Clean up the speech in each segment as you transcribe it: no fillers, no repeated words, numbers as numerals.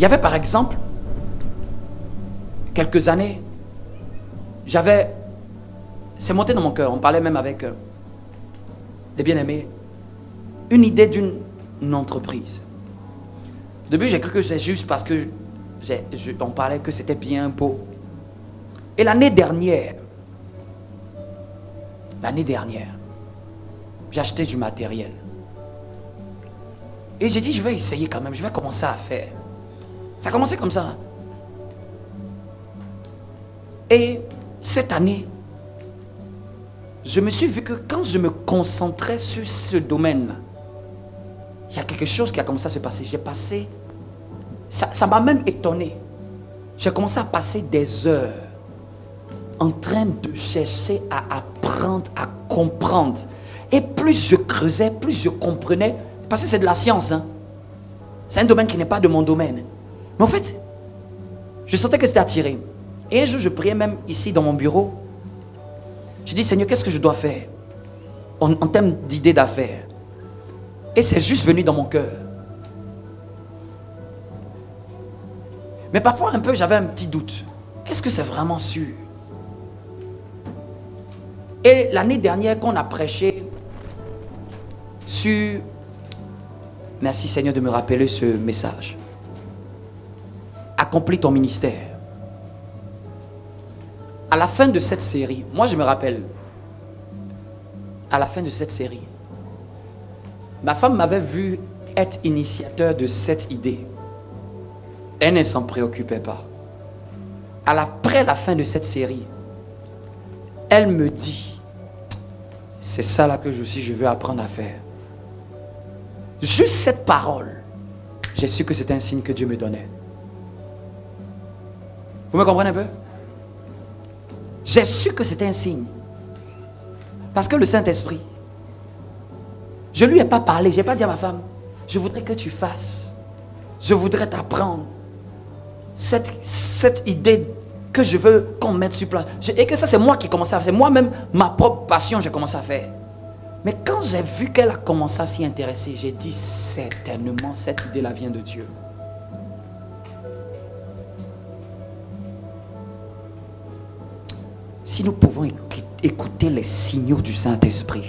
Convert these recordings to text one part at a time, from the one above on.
y avait par exemple, quelques années, c'est monté dans mon cœur, on parlait même avec des bien-aimés, une idée d'une entreprise. Au début, j'ai cru que c'est juste parce que on parlait que c'était bien beau. Et l'année dernière, j'ai acheté du matériel. Et j'ai dit, je vais essayer quand même, je vais commencer à faire. Ça a commencé comme ça. Et cette année, je me suis vu que quand je me concentrais sur ce domaine, il y a quelque chose qui a commencé à se passer. Ça m'a même étonné. J'ai commencé à passer des heures en train de chercher à apprendre, à comprendre. Et plus je creusais, plus je comprenais, parce que c'est de la science. Hein. C'est un domaine qui n'est pas de mon domaine. Mais en fait, je sentais que c'était attiré. Et un jour, je priais même ici dans mon bureau. Je dis, Seigneur, qu'est-ce que je dois faire en termes d'idées d'affaires? Et c'est juste venu dans mon cœur. Mais parfois, un peu, j'avais un petit doute. Est-ce que c'est vraiment sûr? Et l'année dernière, qu'on a prêché sur... Merci Seigneur de me rappeler ce message. Accomplis ton ministère. À la fin de cette série, moi je me rappelle, à la fin de cette série, ma femme m'avait vu être initiateur de cette idée. Elle ne s'en préoccupait pas. Après la fin de cette série, elle me dit, c'est ça là que je veux apprendre à faire. Juste cette parole, j'ai su que c'était un signe que Dieu me donnait. Vous me comprenez un peu? J'ai su que c'était un signe. Parce que le Saint-Esprit, je ne lui ai pas parlé, je n'ai pas dit à ma femme, je voudrais que tu fasses, je voudrais t'apprendre cette idée que je veux qu'on mette sur place. Et que ça, c'est moi qui commençais à faire. C'est moi-même, ma propre passion, j'ai commencé à faire. Mais quand j'ai vu qu'elle a commencé à s'y intéresser, j'ai dit certainement cette idée-là vient de Dieu. Si nous pouvons écouter les signaux du Saint-Esprit.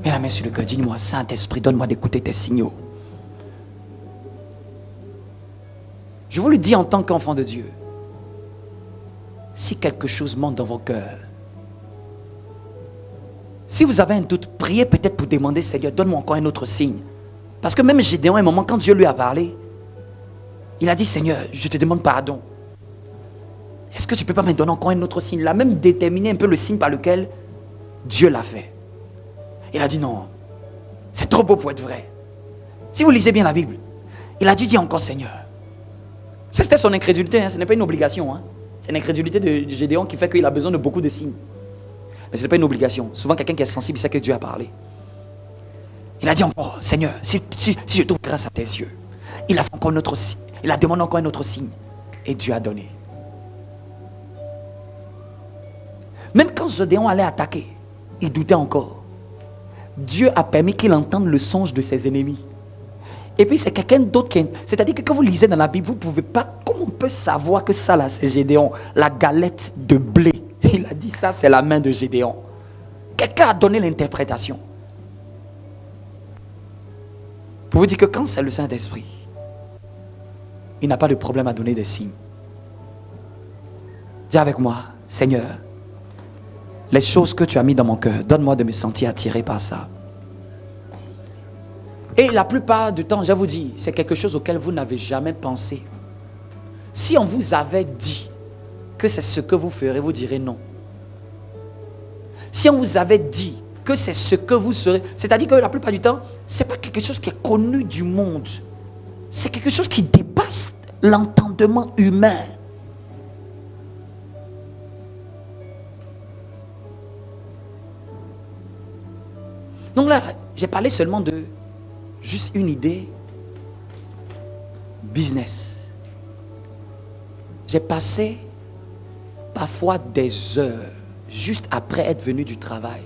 Mets la main sur le cœur, dis-moi, Saint-Esprit, donne-moi d'écouter tes signaux. Je vous le dis en tant qu'enfant de Dieu. Si quelque chose monte dans vos cœurs, si vous avez un doute, priez peut-être pour demander, Seigneur, donne-moi encore un autre signe. Parce que même Gédéon, à un moment, quand Dieu lui a parlé, il a dit, Seigneur, je te demande pardon. Est-ce que tu ne peux pas me donner encore un autre signe? Il a même déterminé un peu le signe par lequel Dieu l'a fait. Il a dit non, c'est trop beau pour être vrai. Si vous lisez bien la Bible, il a dû dire encore Seigneur. C'était son incrédulité, hein, ce n'est pas une obligation. Hein. C'est l'incrédulité de Gédéon qui fait qu'il a besoin de beaucoup de signes. Mais ce n'est pas une obligation. Souvent quelqu'un qui est sensible, il sait que Dieu a parlé. Il a dit encore, Seigneur, si je trouve grâce à tes yeux, il a fait encore un autre signe. Il a demandé encore un autre signe. Et Dieu a donné. Même quand Gédéon allait attaquer, il doutait encore. Dieu a permis qu'il entende le songe de ses ennemis. Et puis c'est quelqu'un d'autre qui... C'est-à-dire que quand vous lisez dans la Bible, vous ne pouvez pas... Comment on peut savoir que ça là c'est Gédéon? La galette de blé. Il a dit ça, c'est la main de Gédéon. Quelqu'un a donné l'interprétation. Pour vous dire que quand c'est le Saint-Esprit, il n'a pas de problème à donner des signes. Dis avec moi, Seigneur, les choses que tu as mis dans mon cœur, donne-moi de me sentir attiré par ça. Et la plupart du temps, je vous dis, c'est quelque chose auquel vous n'avez jamais pensé. Si on vous avait dit que c'est ce que vous ferez, vous direz non. Si on vous avait dit que c'est ce que vous serez, c'est-à-dire que la plupart du temps, ce n'est pas quelque chose qui est connu du monde. C'est quelque chose qui dépasse l'entendement humain. Donc là, j'ai parlé seulement de juste une idée business. J'ai passé parfois des heures juste après être venu du travail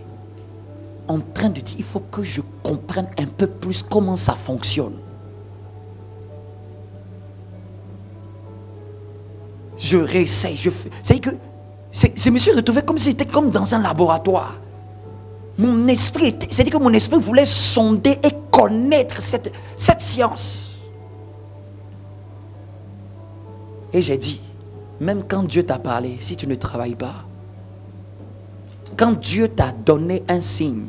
en train de dire il faut que je comprenne un peu plus comment ça fonctionne. je réessaye, je fais. C'est-à-dire que je me suis retrouvé comme si j'étais comme dans un laboratoire. Mon esprit, c'est-à-dire que mon esprit voulait sonder et connaître cette science. Et j'ai dit, même quand Dieu t'a parlé, si tu ne travailles pas, quand Dieu t'a donné un signe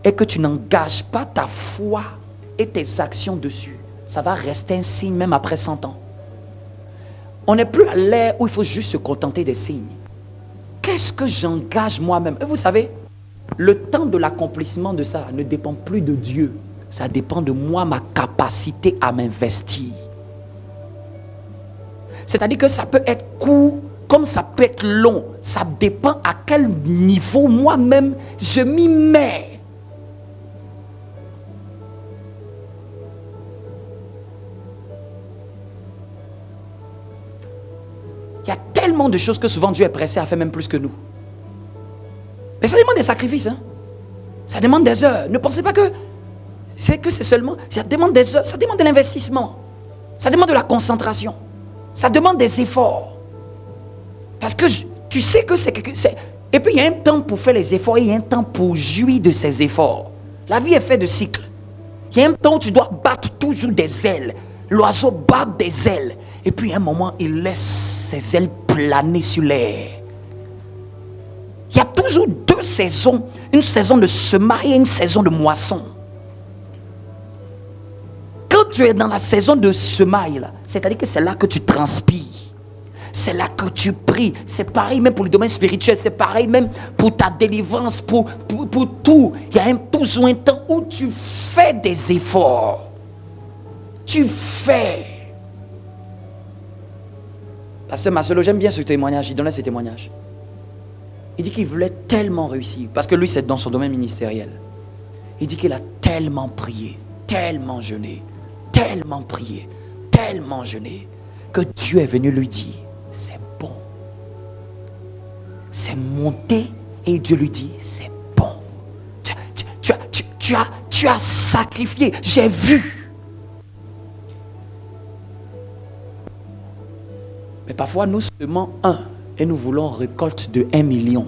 et que tu n'engages pas ta foi et tes actions dessus, ça va rester un signe même après 100 ans. On n'est plus à l'ère où il faut juste se contenter des signes. Qu'est-ce que j'engage moi-même? Et vous savez, le temps de l'accomplissement de ça ne dépend plus de Dieu. Ça dépend de moi, ma capacité à m'investir. C'est-à-dire que ça peut être court, comme ça peut être long. Ça dépend à quel niveau moi-même je m'y mets. Il y a tellement de choses que souvent Dieu est pressé à faire même plus que nous. Mais ça demande des sacrifices. Hein? Ça demande des heures. Ne pensez pas que c'est seulement... Ça demande des heures. Ça demande de l'investissement. Ça demande de la concentration. Ça demande des efforts. Parce que tu sais que c'est... Et puis il y a un temps pour faire les efforts et il y a un temps pour jouir de ces efforts. La vie est faite de cycles. Il y a un temps où tu dois battre toujours des ailes. L'oiseau bat des ailes. Et puis à un moment, il laisse ses ailes planer sur l'air. Il y a toujours deux saisons. Une saison de semaille et une saison de moisson. Quand tu es dans la saison de semaille, c'est-à-dire que c'est là que tu transpires. C'est là que tu pries. C'est pareil même pour le domaine spirituel. C'est pareil même pour ta délivrance, pour tout. Il y a toujours un temps où tu fais des efforts. Tu fais. Pasteur Marcelo, j'aime bien ce témoignage. Il donnait ce témoignage. Il dit qu'il voulait tellement réussir. Parce que lui, c'est dans son domaine ministériel. Il dit qu'il a tellement prié, tellement jeûné, tellement prié, tellement jeûné, que Dieu est venu lui dire, c'est bon. C'est monté et Dieu lui dit, c'est bon. Tu as sacrifié, j'ai vu. Mais parfois nous semons un et nous voulons récolte de 1 million.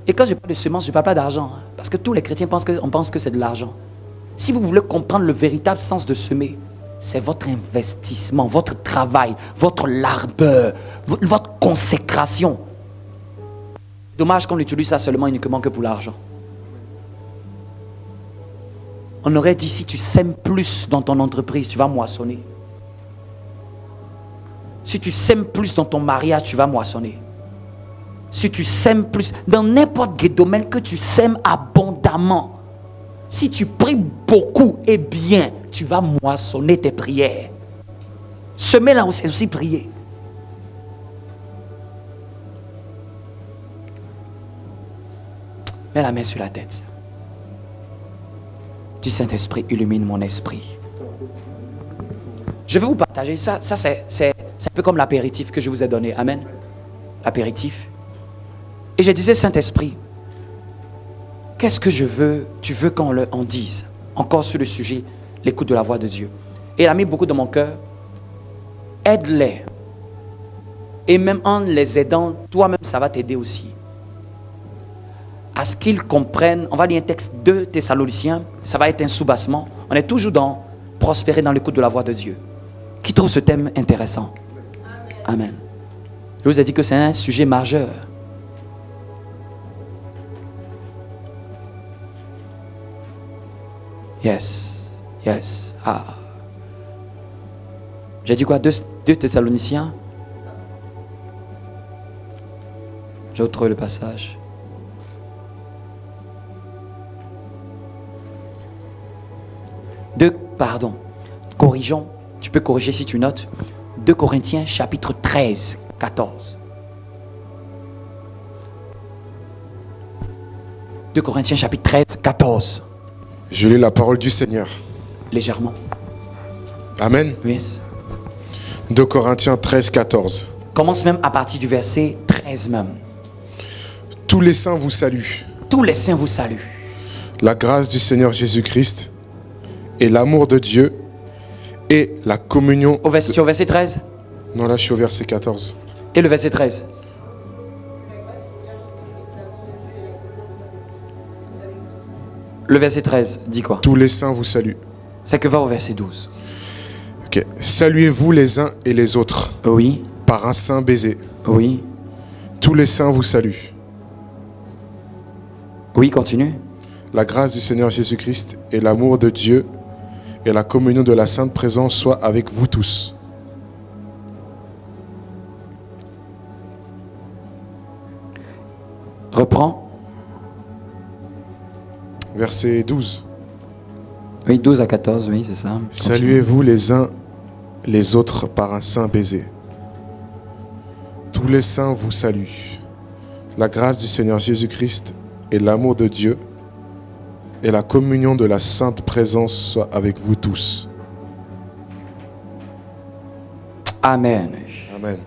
Et quand je parle de semence, je ne parle pas d'argent. Parce que tous les chrétiens pensent que c'est de l'argent. Si vous voulez comprendre le véritable sens de semer, c'est votre investissement, votre travail, votre labeur, votre consécration. Dommage qu'on utilise ça seulement uniquement que pour l'argent. On aurait dit, si tu sèmes plus dans ton entreprise, tu vas moissonner. Si tu sèmes plus dans ton mariage, tu vas moissonner. Si tu sèmes plus, dans n'importe quel domaine que tu sèmes abondamment, si tu pries beaucoup et bien, tu vas moissonner tes prières. Semer là où c'est aussi prier. Mets la main sur la tête. Du Saint-Esprit, illumine mon esprit. Je vais vous partager ça. Ça c'est un peu comme l'apéritif que je vous ai donné. Amen. L'apéritif. Et je disais, Saint-Esprit, qu'est-ce que je veux, tu veux qu'on en dise, encore sur le sujet, l'écoute de la voix de Dieu. Et il a mis beaucoup dans mon cœur. Aide-les. Et même en les aidant, toi-même, ça va t'aider aussi. À ce qu'ils comprennent, on va lire un texte de Thessaloniciens, ça va être un soubassement. On est toujours dans prospérer dans l'écoute de la voix de Dieu. Qui trouve ce thème intéressant? Amen. Je vous ai dit que c'est un sujet majeur. Yes. Ah. J'ai dit quoi? 2 Thessaloniciens. J'ai retrouvé le passage. Corrigeons. Tu peux corriger si tu notes. 2 Corinthiens chapitre 13, 14. 2 Corinthiens chapitre 13, 14. Je lis la parole du Seigneur. Légèrement. Amen. Yes. 2 Corinthiens 13, 14. Commence même à partir du verset 13 même. Tous les saints vous saluent. Tous les saints vous saluent. La grâce du Seigneur Jésus-Christ et l'amour de Dieu et la communion... Au verset 13. Non, là, je suis au verset 14. Et le verset 13. Le verset 13 dit quoi? Tous les saints vous saluent. C'est que va au verset 12. Ok. Saluez-vous les uns et les autres Oui, par un saint baiser. oui, Tous les saints vous saluent. oui, continue. La grâce du Seigneur Jésus-Christ et l'amour de Dieu et la communion de la sainte présence soient avec vous tous. Reprends. Verset 12. Oui, 12 à 14, oui, c'est ça. Continue. Saluez-vous les uns les autres par un saint baiser. Tous les saints vous saluent. La grâce du Seigneur Jésus-Christ et l'amour de Dieu et la communion de la sainte présence soient avec vous tous. Amen. Amen.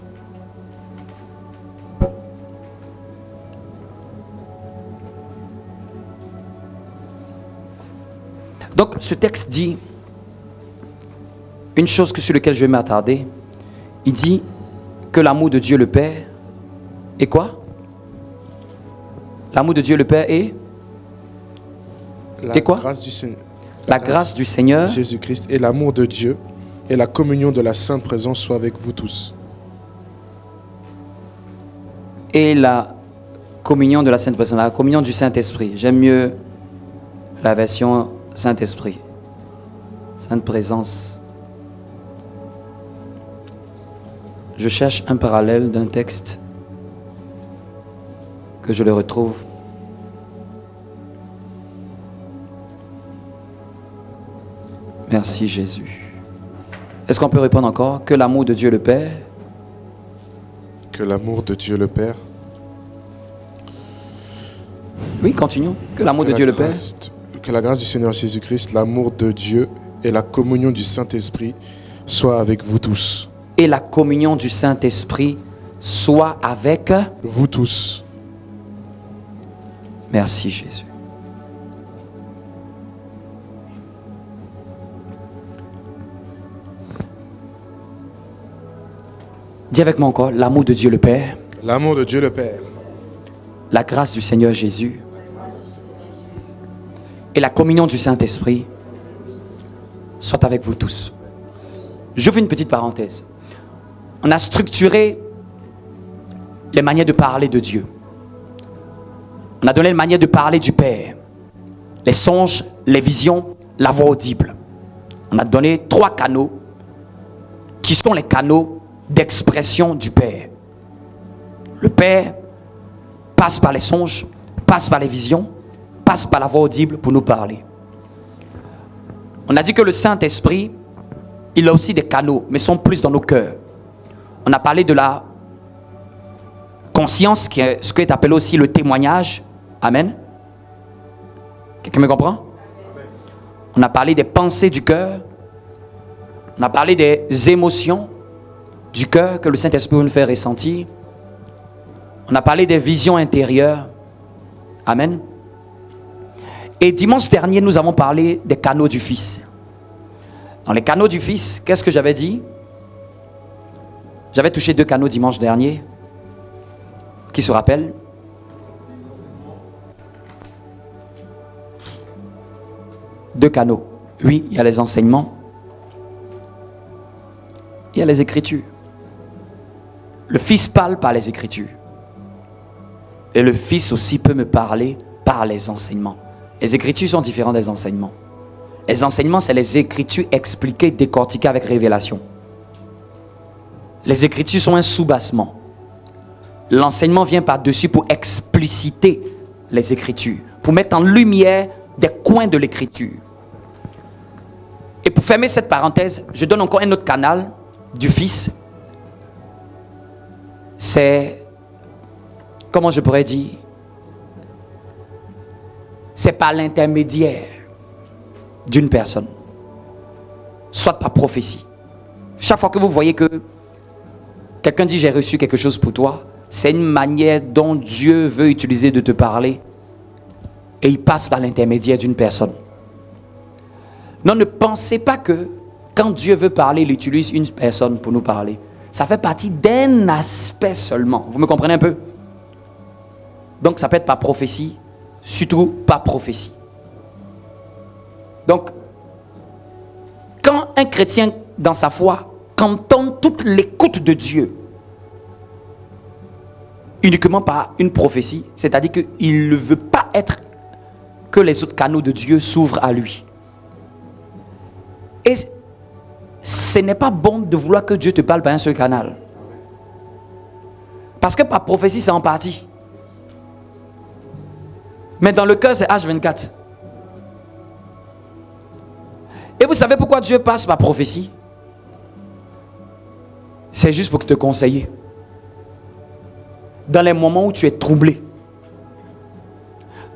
Donc, ce texte dit une chose sur laquelle je vais m'attarder. Il dit que l'amour de Dieu le Père est quoi? L'amour de Dieu le Père est La quoi? grâce du Seigneur. la grâce du Seigneur Jésus-Christ et l'amour de Dieu et la communion de la sainte présence soient avec vous tous. et la communion de la Sainte Présence, la communion du Saint-Esprit. J'aime mieux la version Saint-Esprit. Sainte Présence. Je cherche un parallèle d'un texte que je le retrouve. Merci Jésus. Est-ce qu'on peut répondre encore? Que l'amour de Dieu le Père, Que l'amour de Dieu le Père, oui, continuons. Que l'amour de Dieu le Père que la grâce du Seigneur Jésus-Christ, l'amour de Dieu et la communion du Saint-Esprit soient avec vous tous. et la communion du Saint-Esprit soit avec... Vous tous. Merci Jésus. Dis avec moi encore, l'amour de Dieu le Père, L'amour de Dieu le Père, la grâce du Seigneur Jésus et la communion du Saint-Esprit soient avec vous tous. Je fais une petite parenthèse. On a structuré les manières de parler de Dieu. On a donné une manière de parler du Père. Les songes, les visions, la voix audible. On a donné 3 canaux qui sont les canaux d'expression du Père. Le Père passe par les songes, passe par les visions, passe par la voix audible pour nous parler. On a dit que le Saint-Esprit, il a aussi des canaux, mais sont plus dans nos cœurs. On a parlé de la conscience, qui est ce qui est appelé aussi le témoignage. Amen. Quelqu'un me comprend? On a parlé des pensées du cœur. On a parlé des émotions du cœur que le Saint-Esprit nous fait ressentir. On a parlé des visions intérieures. Amen. Et dimanche dernier, nous avons parlé des canaux du Fils. Dans les canaux du Fils, qu'est-ce que j'avais dit? J'avais touché 2 canaux dimanche dernier. Qui se rappellent? Deux canaux. Oui, il y a les enseignements. Il y a les Écritures. Le Fils parle par les Écritures. Et le Fils aussi peut me parler par les enseignements. Les Écritures sont différentes des enseignements. Les enseignements, c'est les Écritures expliquées, décortiquées avec révélation. Les Écritures sont un soubassement. L'enseignement vient par-dessus pour expliciter les Écritures, pour mettre en lumière des coins de l'Écriture. Et pour fermer cette parenthèse, je donne encore un autre canal du Fils. C'est, comment je pourrais dire, c'est par l'intermédiaire d'une personne, soit par prophétie. Chaque fois que vous voyez que quelqu'un dit j'ai reçu quelque chose pour toi, c'est une manière dont Dieu veut utiliser de te parler et il passe par l'intermédiaire d'une personne. Non, ne pensez pas que quand Dieu veut parler, il utilise une personne pour nous parler. ça fait partie d'un aspect seulement. Vous me comprenez un peu? Donc ça peut être par prophétie, surtout par prophétie. Donc, quand un chrétien dans sa foi cantonne toute l'écoute de Dieu uniquement par une prophétie, c'est-à-dire qu'il ne veut pas être que les autres canaux de Dieu s'ouvrent à lui. Et ce n'est pas bon de vouloir que Dieu te parle par un seul canal. Parce que par prophétie, c'est en partie. Mais dans le cœur, c'est H24. Et vous savez pourquoi Dieu passe par prophétie? C'est juste pour te conseiller. Dans les moments où tu es troublé.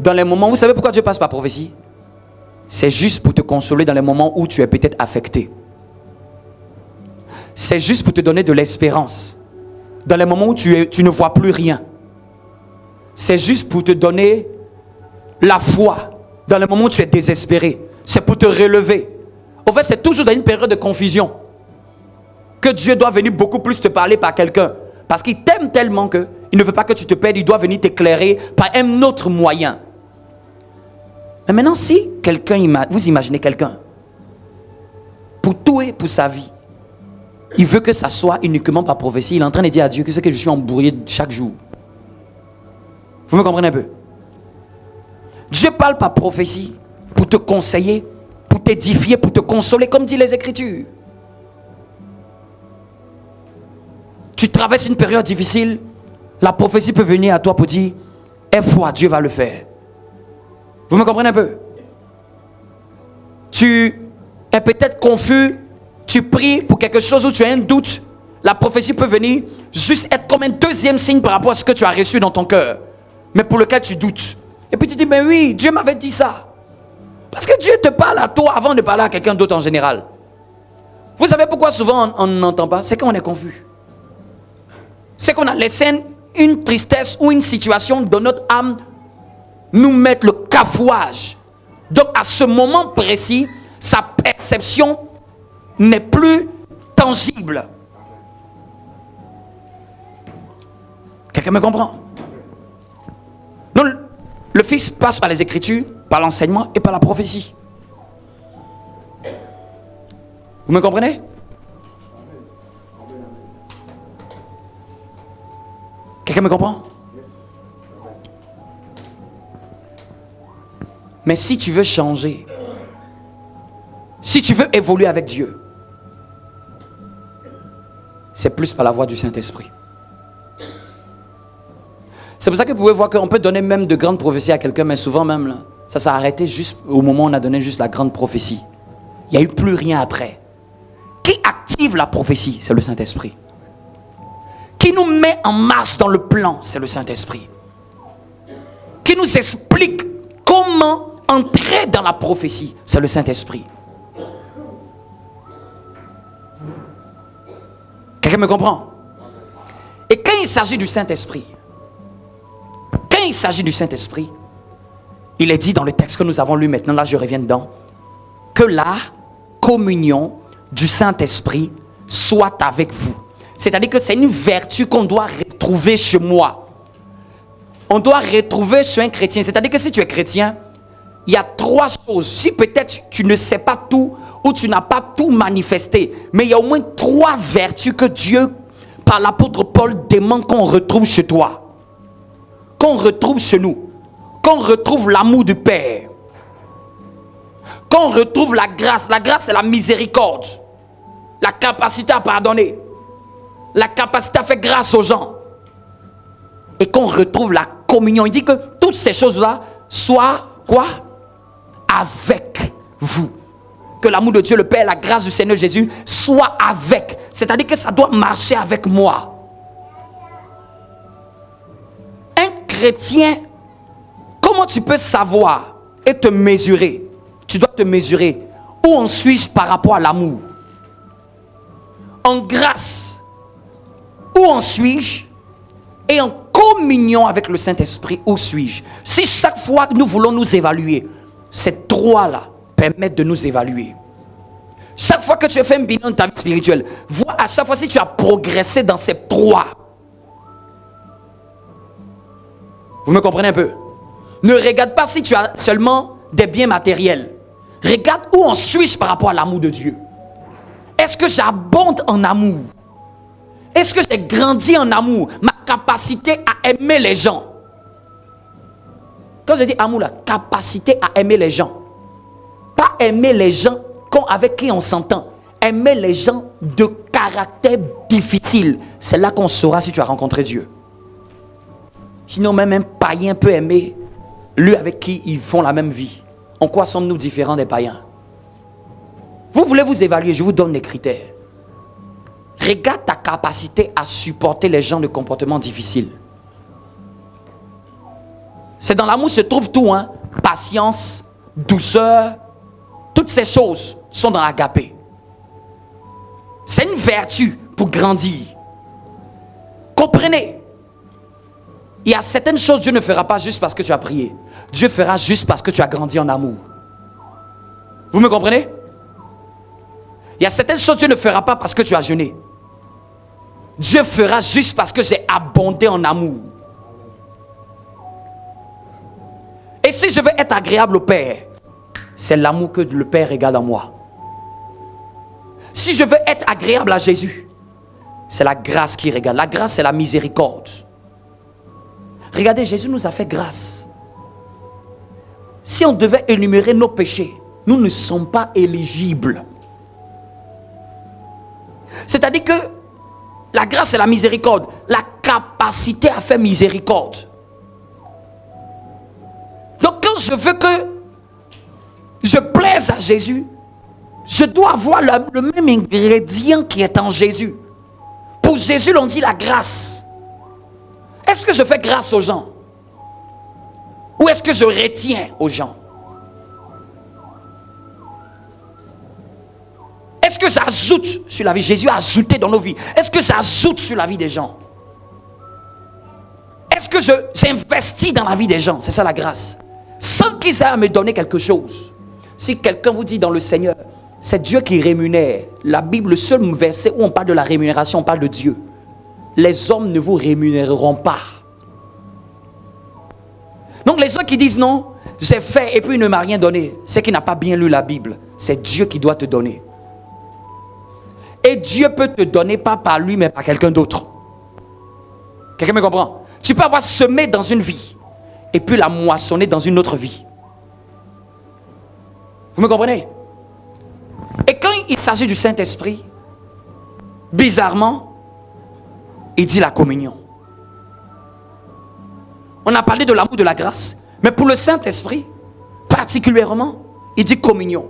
Dans les moments, vous savez pourquoi Dieu passe par prophétie? C'est juste pour te consoler dans les moments où tu es peut-être affecté. C'est juste pour te donner de l'espérance. Dans les moments où tu ne vois plus rien. C'est juste pour te donner la foi. Dans les moments où tu es désespéré. C'est pour te relever. En fait, c'est toujours dans une période de confusion que Dieu doit venir beaucoup plus te parler par quelqu'un. Parce qu'il t'aime tellement qu'il ne veut pas que tu te perdes. Il doit venir t'éclairer par un autre moyen. Mais maintenant, si quelqu'un, vous imaginez quelqu'un, pour tout et pour sa vie, il veut que ça soit uniquement par prophétie. Il est en train de dire à Dieu que c'est que je suis embrouillé chaque jour. Vous me comprenez un peu? Dieu parle par prophétie pour te conseiller, pour t'édifier, pour te consoler, comme dit les Écritures. Tu traverses une période difficile, la prophétie peut venir à toi pour dire, aie foi, Dieu va le faire. Vous me comprenez un peu? Tu es peut-être confus, tu pries pour quelque chose où tu as un doute, la prophétie peut venir juste être comme un deuxième signe par rapport à ce que tu as reçu dans ton cœur, mais pour lequel tu doutes. Et puis tu dis, mais oui, Dieu m'avait dit ça. Parce que Dieu te parle à toi avant de parler à quelqu'un d'autre en général. Vous savez pourquoi souvent on n'entend pas? C'est qu'on est confus. C'est qu'on a laissé une tristesse ou une situation dans notre âme nous mettre le cafouage. Donc à ce moment précis, sa perception n'est plus tangible. Quelqu'un me comprend? Donc le Fils passe par les Écritures, par l'enseignement et par la prophétie. Vous me comprenez? Quelqu'un me comprend? Mais si tu veux changer, si tu veux évoluer avec Dieu, c'est plus par la voie du Saint-Esprit. C'est pour ça que vous pouvez voir qu'on peut donner même de grandes prophéties à quelqu'un, mais souvent même, là, ça s'est arrêté juste au moment où on a donné juste la grande prophétie. Il n'y a eu plus rien après. Qui active la prophétie? C'est le Saint-Esprit. Qui nous met en marche dans le plan? C'est le Saint-Esprit. Qui nous explique comment entrer dans la prophétie? C'est le Saint-Esprit. Quelqu'un me comprend? Et quand il s'agit du Saint-Esprit, il est dit dans le texte que nous avons lu maintenant, là je reviens dedans, que la communion du Saint-Esprit soit avec vous. C'est-à-dire que c'est une vertu qu'on doit retrouver chez moi. On doit retrouver chez un chrétien. C'est-à-dire que si tu es chrétien, il y a trois choses. Si peut-être tu ne sais pas tout ou tu n'as pas tout manifesté, mais il y a au moins trois vertus que Dieu, par l'apôtre Paul, demande qu'on retrouve chez toi. Qu'on retrouve chez nous. Qu'on retrouve l'amour du Père. Qu'on retrouve la grâce. La grâce, c'est la miséricorde. La capacité à pardonner. La capacité à faire grâce aux gens. Et qu'on retrouve la communion. Il dit que toutes ces choses-là soient quoi? Avec vous. Que l'amour de Dieu le Père, la grâce du Seigneur Jésus soit avec. C'est-à-dire que ça doit marcher avec moi. Un chrétien, comment tu peux savoir et te mesurer? Tu dois te mesurer. Où en suis-je par rapport à l'amour? En grâce. Où en suis-je? Et en communion avec le Saint-Esprit, où suis-je? Si chaque fois que nous voulons nous évaluer, ces trois-là permettent de nous évaluer. Chaque fois que tu as fait un bilan de ta vie spirituelle, vois à chaque fois si tu as progressé dans ces 3. Vous me comprenez un peu? Ne regarde pas si tu as seulement des biens matériels. Regarde où en suis-je par rapport à l'amour de Dieu. Est-ce que j'abonde en amour? Est-ce que j'ai grandi en amour? Ma capacité à aimer les gens. Quand je dis amour, la capacité à aimer les gens. Pas aimer les gens avec qui on s'entend. Aimer les gens de caractère difficile. C'est là qu'on saura si tu as rencontré Dieu. Sinon, même un païen peut aimer lui avec qui ils font la même vie. En quoi sommes-nous différents des païens? Vous voulez vous évaluer, je vous donne les critères. Regarde ta capacité à supporter les gens de comportements difficiles. C'est dans l'amour se trouve tout, hein. Patience, douceur, toutes ces choses sont dans l'agapé. C'est une vertu pour grandir. Comprenez? Il y a certaines choses Dieu ne fera pas juste parce que tu as prié. Dieu fera juste parce que tu as grandi en amour. Vous me comprenez? Il y a certaines choses Dieu ne fera pas parce que tu as jeûné. Dieu fera juste parce que j'ai abondé en amour. Et si je veux être agréable au Père, c'est l'amour que le Père regarde en moi. Si je veux être agréable à Jésus, c'est la grâce qui regarde. La grâce, c'est la miséricorde. Regardez, Jésus nous a fait grâce. Si on devait énumérer nos péchés, nous ne sommes pas éligibles. C'est-à-dire que la grâce, c'est la miséricorde. La capacité à faire miséricorde. Donc quand je veux que je plaise à Jésus, je dois avoir le même ingrédient qui est en Jésus. Pour Jésus, l'on dit la grâce. Est-ce que je fais grâce aux gens? Ou est-ce que je retiens aux gens? Est-ce que j'ajoute sur la vie? Jésus a ajouté dans nos vies. Est-ce que j'ajoute sur la vie des gens? Est-ce que j'investis dans la vie des gens? C'est ça la grâce. Sans qu'ils aient à me donner quelque chose. Si quelqu'un vous dit dans le Seigneur, c'est Dieu qui rémunère. La Bible, le seul verset où on parle de la rémunération, on parle de Dieu. Les hommes ne vous rémunéreront pas. Donc les gens qui disent non, j'ai fait et puis il ne m'a rien donné, c'est qu'il n'a pas bien lu la Bible. C'est Dieu qui doit te donner. Et Dieu peut te donner pas par lui mais par quelqu'un d'autre. Quelqu'un me comprend? Tu peux avoir semé dans une vie et puis la moissonner dans une autre vie. Vous me comprenez? Et quand il s'agit du Saint-Esprit, bizarrement, il dit la communion. On a parlé de l'amour de la grâce, mais pour le Saint-Esprit, particulièrement, il dit communion.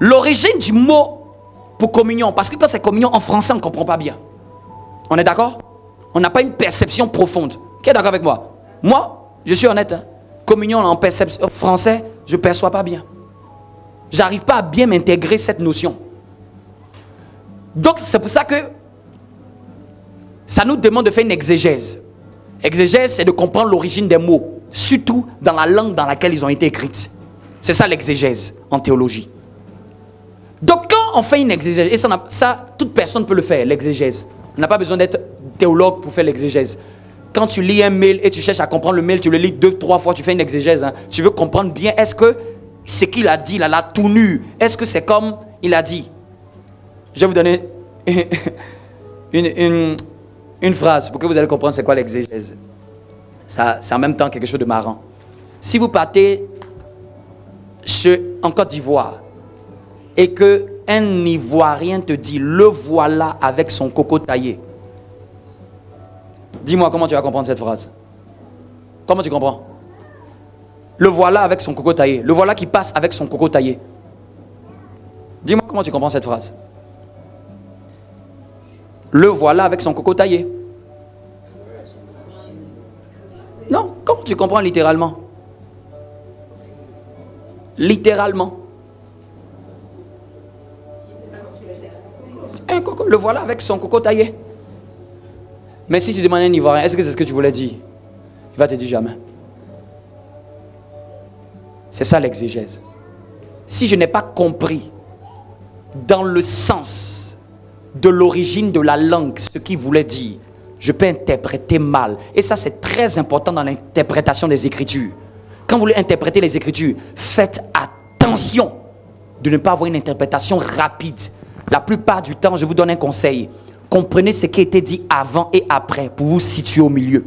L'origine du mot pour communion, parce que quand c'est communion en français, on ne comprend pas bien. On est d'accord? On n'a pas une perception profonde. Qui est d'accord avec moi? Moi, je suis honnête. Hein? Communion en perception français, je ne perçois pas bien. J'arrive pas à bien m'intégrer cette notion. Donc c'est pour ça que ça nous demande de faire une exégèse. Exégèse, c'est de comprendre l'origine des mots, surtout dans la langue dans laquelle ils ont été écrits. C'est ça l'exégèse en théologie. Donc quand on fait une exégèse, et ça toute personne peut le faire, l'exégèse. On n'a pas besoin d'être théologue pour faire l'exégèse. Quand tu lis un mail et tu cherches à comprendre le mail, tu le lis 2-3 fois, tu fais une exégèse. Hein. Tu veux comprendre bien, est-ce que ce qu'il a dit, là, la tout nu, est-ce que c'est comme il a dit? Je vais vous donner une phrase pour que vous allez comprendre c'est quoi l'exégèse. Ça, c'est en même temps quelque chose de marrant. Si vous partez en Côte d'Ivoire et qu'un Ivoirien te dit le voilà avec son coco taillé, dis-moi comment tu vas comprendre cette phrase. Comment tu comprends? Le voilà avec son coco taillé. Le voilà qui passe avec son coco taillé. Dis-moi comment tu comprends cette phrase. Le voilà avec son coco taillé. Non, comment tu comprends littéralement? Littéralement. Un coco, le voilà avec son coco taillé. Mais si tu demandes à un Ivoirien, est-ce que c'est ce que tu voulais dire? Il va te dire jamais. C'est ça l'exégèse. Si je n'ai pas compris dans le sens de l'origine de la langue, ce qu'il voulait dire, je peux interpréter mal. Et ça, c'est très important dans l'interprétation des Écritures. Quand vous voulez interpréter les Écritures, faites attention de ne pas avoir une interprétation rapide. La plupart du temps, je vous donne un conseil. Comprenez ce qui a été dit avant et après pour vous situer au milieu.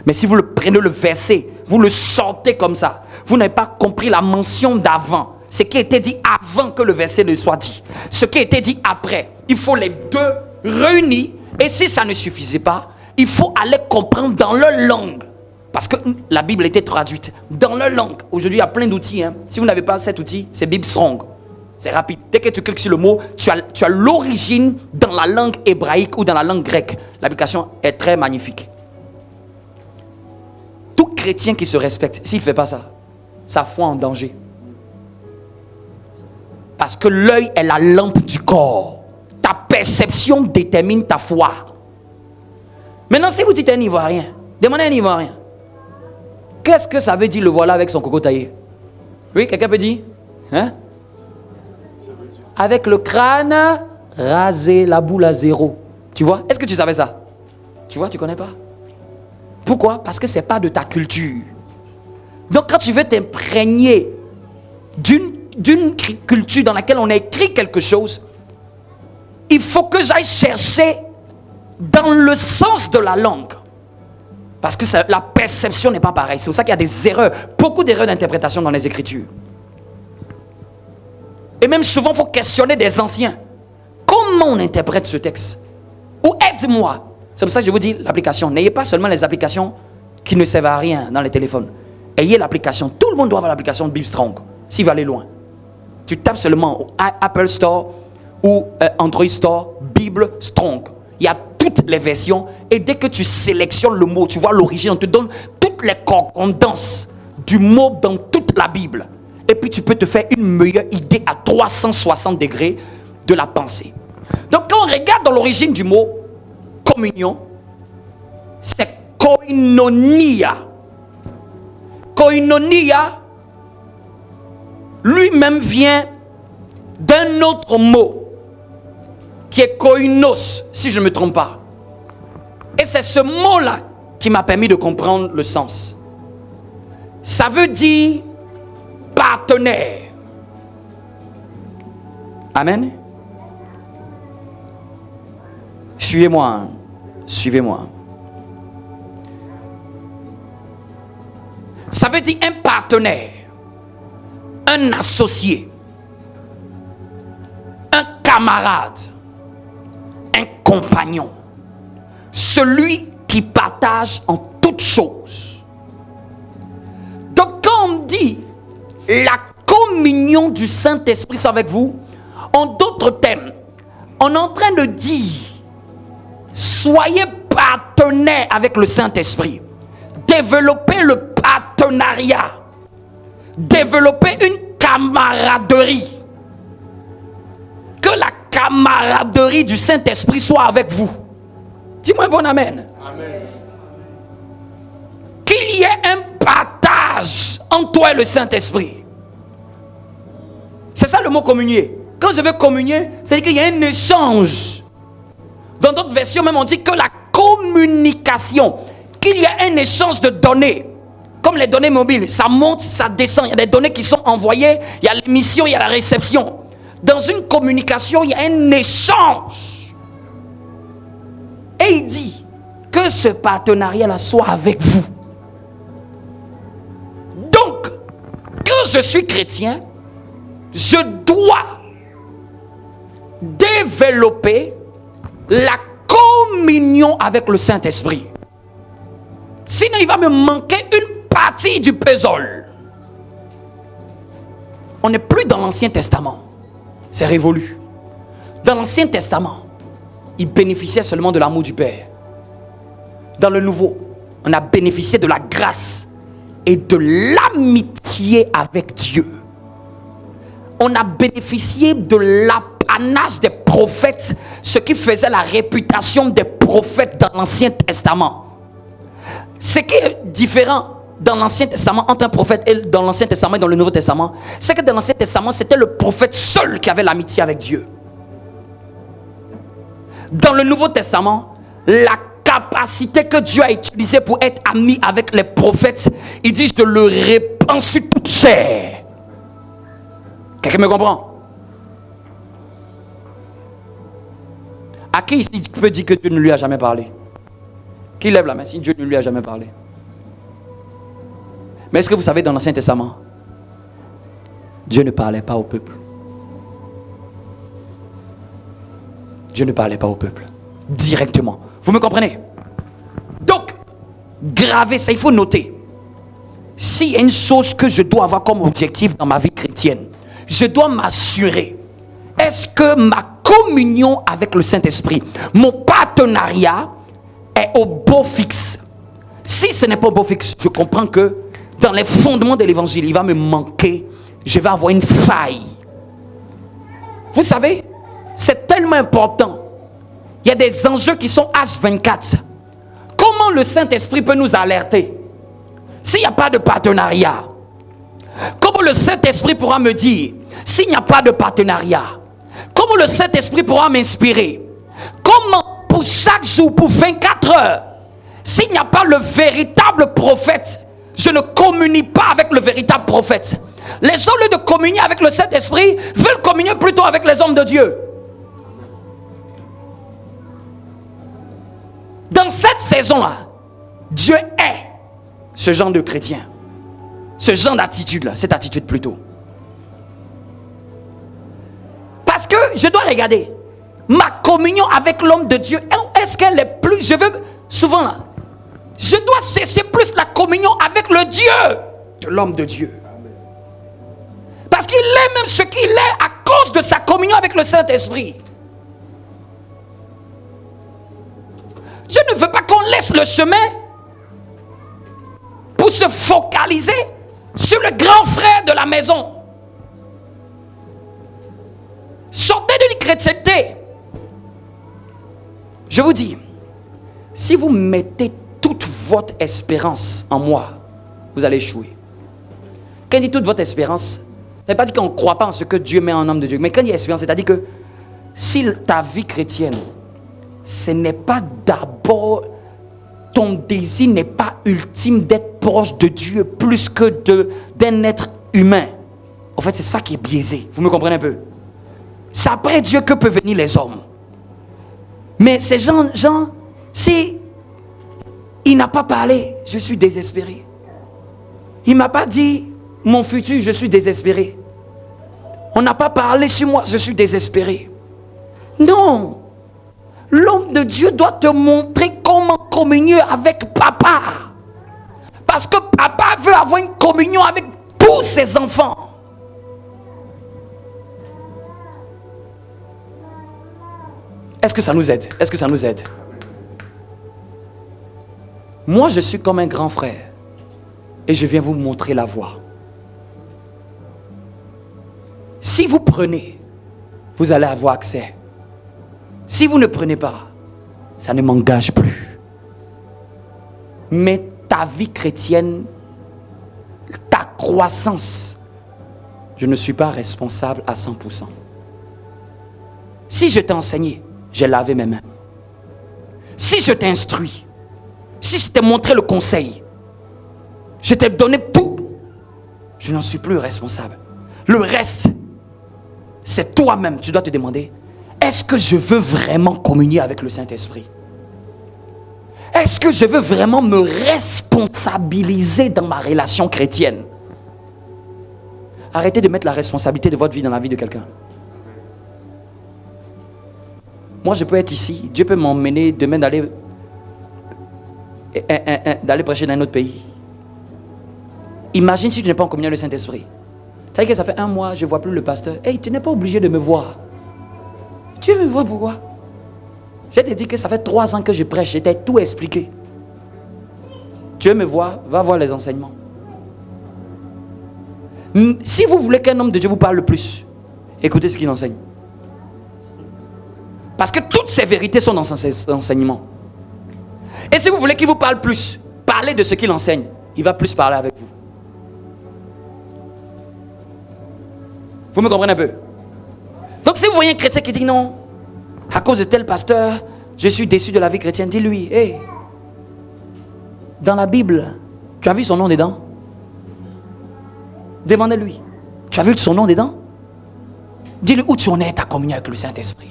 Mais si vous le prenez le verset, vous le sortez comme ça, vous n'avez pas compris la mention d'avant. Ce qui a été dit avant que le verset ne soit dit. Ce qui a été dit après. Il faut les deux réunir. Et si ça ne suffisait pas, il faut aller comprendre dans leur langue. Parce que la Bible était traduite dans leur langue. Aujourd'hui, il y a plein d'outils. Si vous n'avez pas cet outil, c'est Bible Strong. C'est rapide. Dès que tu cliques sur le mot, tu as l'origine dans la langue hébraïque ou dans la langue grecque. L'application est très magnifique. Tout chrétien qui se respecte, s'il ne fait pas ça, sa foi en danger. Parce que l'œil est la lampe du corps. Ta perception détermine ta foi. Maintenant, si vous dites un Ivoirien, demandez un Ivoirien. Qu'est-ce que ça veut dire le voilà avec son coco taillé? Oui, quelqu'un peut dire? Hein? Avec le crâne rasé, la boule à zéro. Tu vois? Est-ce que tu savais ça? Tu vois, tu connais pas? Pourquoi? Parce que ce n'est pas de ta culture. Donc quand tu veux t'imprégner d'une culture dans laquelle on a écrit quelque chose, il faut que j'aille chercher dans le sens de la langue. Parce que la perception n'est pas pareille. C'est pour ça qu'il y a des erreurs, beaucoup d'erreurs d'interprétation dans les Écritures. Et même souvent, il faut questionner des anciens. Comment on interprète ce texte? Ou aide-moi. C'est pour ça que je vous dis l'application. N'ayez pas seulement les applications qui ne servent à rien dans les téléphones. Ayez l'application. Tout le monde doit avoir l'application de Bible Strong s'il veut aller loin. Tu tapes seulement au Apple Store ou Android Store, Bible Strong. Il y a toutes les versions et dès que tu sélectionnes le mot, tu vois l'origine, on te donne toutes les concordances du mot dans toute la Bible. Et puis tu peux te faire une meilleure idée à 360 degrés de la pensée. Donc quand on regarde dans l'origine du mot communion, c'est koinonia. Koinonia lui-même vient d'un autre mot qui est koinos, si je ne me trompe pas. Et c'est ce mot-là qui m'a permis de comprendre le sens. Ça veut dire partenaire. Amen. Suivez-moi. Suivez-moi. Ça veut dire un partenaire, un associé, un camarade, un compagnon, celui qui partage en toutes choses. Donc quand on dit la communion du Saint-Esprit soit avec vous, en d'autres termes, on est en train de dire soyez partenaires avec le Saint-Esprit. Développez le partenariat. Développez une camaraderie. Que la camaraderie du Saint-Esprit soit avec vous. Dis-moi un bon amen. Amen. Qu'il y ait un partage entre toi et le Saint-Esprit. C'est ça le mot communier. Quand je veux communier, c'est-à-dire qu'il y a un échange. Dans d'autres versions même on dit que la communication, qu'il y a un échange de données. Comme les données mobiles, ça monte, ça descend. Il y a des données qui sont envoyées, il y a l'émission, il y a la réception. Dans une communication, il y a un échange. Et il dit que ce partenariat-là soit avec vous. Donc, quand je suis chrétien, je dois développer la communion avec le Saint-Esprit. Sinon, il va me manquer une partie du puzzle. On n'est plus dans l'Ancien Testament. C'est révolu. Dans l'Ancien Testament, il bénéficiait seulement de l'amour du Père. Dans le Nouveau, on a bénéficié de la grâce et de l'amitié avec Dieu. On a bénéficié de l'apanage des prophètes, ce qui faisait la réputation des prophètes dans l'Ancien Testament. Ce qui est différent dans l'Ancien Testament, entre un prophète et dans l'Ancien Testament et dans le Nouveau Testament, c'est que dans l'Ancien Testament, c'était le prophète seul qui avait l'amitié avec Dieu. Dans le Nouveau Testament, la capacité que Dieu a utilisée pour être ami avec les prophètes, il dit: je le répands sur toute chair. Quelqu'un me comprend? À qui ici peut dire que Dieu ne lui a jamais parlé? Qui lève la main si Dieu ne lui a jamais parlé? Mais est-ce que vous savez, dans l'Ancien Testament, Dieu ne parlait pas au peuple. Dieu ne parlait pas au peuple directement. Vous me comprenez? Donc, gravez ça, il faut noter. S'il y a une chose que je dois avoir comme objectif dans ma vie chrétienne, je dois m'assurer, est-ce que ma communion avec le Saint-Esprit, mon partenariat est au beau fixe? Si ce n'est pas au beau fixe, je comprends que dans les fondements de l'évangile, il va me manquer, je vais avoir une faille. Vous savez, c'est tellement important. Il y a des enjeux qui sont H24. Comment le Saint-Esprit peut nous alerter s'il n'y a pas de partenariat? Comment le Saint-Esprit pourra me dire s'il n'y a pas de partenariat? Comment le Saint-Esprit pourra m'inspirer? Comment pour chaque jour, pour 24 heures, s'il n'y a pas le véritable prophète, je ne communie pas avec le véritable prophète. Les gens, au lieu de communier avec le Saint-Esprit, veulent communier plutôt avec les hommes de Dieu. Dans cette saison-là, Dieu est ce genre de chrétien. Ce genre d'attitude-là, cette attitude plutôt. Parce que je dois regarder ma communion avec l'homme de Dieu. Est-ce qu'elle est plus... Je veux souvent là. Je dois cesser plus la communion avec le Dieu de l'homme de Dieu. Parce qu'il est même ce qu'il est à cause de sa communion avec le Saint-Esprit. Je ne veux pas qu'on laisse le chemin pour se focaliser sur le grand frère de la maison. Sortez d'une chrétienté. Je vous dis, si vous mettez toute votre espérance en moi, vous allez échouer. Quand il dit toute votre espérance, ça ne veut pas dire qu'on ne croit pas en ce que Dieu met en homme de Dieu. Mais quand il dit espérance, c'est-à-dire que si ta vie chrétienne, ce n'est pas d'abord, ton désir n'est pas ultime d'être proche de Dieu plus que d'un être humain. En fait, c'est ça qui est biaisé. Vous me comprenez un peu? C'est après Dieu que peuvent venir les hommes. Mais ces gens, si il n'a pas parlé, je suis désespéré. Il ne m'a pas dit mon futur, je suis désespéré. On n'a pas parlé sur moi, je suis désespéré. Non. L'homme de Dieu doit te montrer comment communier avec papa. Parce que papa veut avoir une communion avec tous ses enfants. Est-ce que ça nous aide? Est-ce que ça nous aide? Moi, je suis comme un grand frère. Et je viens vous montrer la voie. Si vous prenez, vous allez avoir accès. Si vous ne prenez pas, ça ne m'engage plus. Mais ta vie chrétienne, ta croissance, je ne suis pas responsable à 100%. Si je t'ai enseigné, j'ai lavé mes mains. Si je t'ai instruit, si je t'ai montré le conseil, je t'ai donné tout, je n'en suis plus responsable. Le reste, c'est toi-même. Tu dois te demander, est-ce que je veux vraiment communier avec le Saint-Esprit? Est-ce que je veux vraiment me responsabiliser dans ma relation chrétienne? Arrêtez de mettre la responsabilité de votre vie dans la vie de quelqu'un. Moi, je peux être ici. Dieu peut m'emmener demain d'aller prêcher dans un autre pays. Imagine si tu n'es pas en communion avec le Saint-Esprit. Ça veut dire que ça fait 1 mois, je ne vois plus le pasteur. Hey, tu n'es pas obligé de me voir. Tu veux me voir pourquoi? Je te dis que ça fait 3 ans que je prêche. Je t'ai tout expliqué. Tu veux me voir? Va voir les enseignements. Si vous voulez qu'un homme de Dieu vous parle le plus, écoutez ce qu'il enseigne. Parce que toutes ces vérités sont dans ses enseignements. Et si vous voulez qu'il vous parle plus, parlez de ce qu'il enseigne. il va plus parler avec vous. Vous me comprenez un peu? Donc si vous voyez un chrétien qui dit non, à cause de tel pasteur, je suis déçu de la vie chrétienne, dis-lui, hey, dans la Bible, tu as vu son nom dedans? Demandez-lui, tu as vu son nom dedans? Dis-lui où tu en es ta communion avec le Saint-Esprit.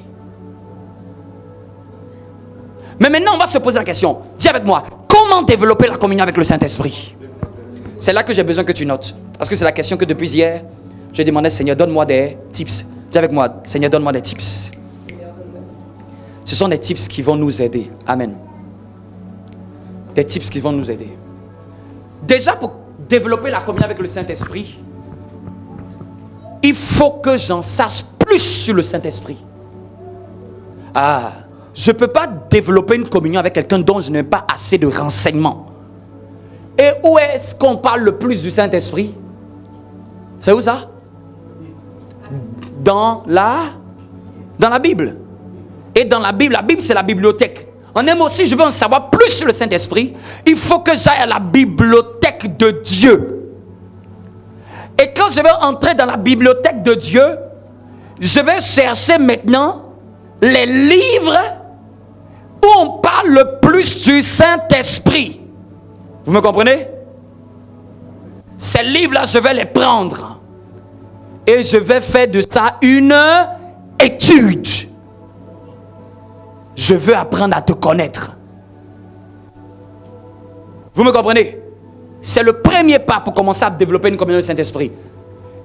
Mais maintenant, on va se poser la question. Dis avec moi, comment développer la communion avec le Saint-Esprit? C'est là que j'ai besoin que tu notes. Parce que c'est la question que depuis hier, je demandais, Seigneur, donne-moi des tips. Dis avec moi, Seigneur, donne-moi des tips. Ce sont des tips qui vont nous aider. Amen. Des tips qui vont nous aider. Déjà, pour développer la communion avec le Saint-Esprit, il faut que j'en sache plus sur le Saint-Esprit. Ah, je ne peux pas développer une communion avec quelqu'un dont je n'ai pas assez de renseignements. Et où est-ce qu'on parle le plus du Saint-Esprit? C'est où ça? Dans la Bible. Et dans la Bible c'est la bibliothèque. On aime aussi, je veux en savoir plus sur le Saint-Esprit. Il faut que j'aille à la bibliothèque de Dieu. Et quand je vais entrer dans la bibliothèque de Dieu, je vais chercher maintenant les livres où on parle le plus du Saint-Esprit. Vous me comprenez? Ces livres-là, je vais les prendre. Et je vais faire de ça une étude. Je veux apprendre à te connaître. Vous me comprenez? C'est le premier pas pour commencer à développer une communion du Saint-Esprit.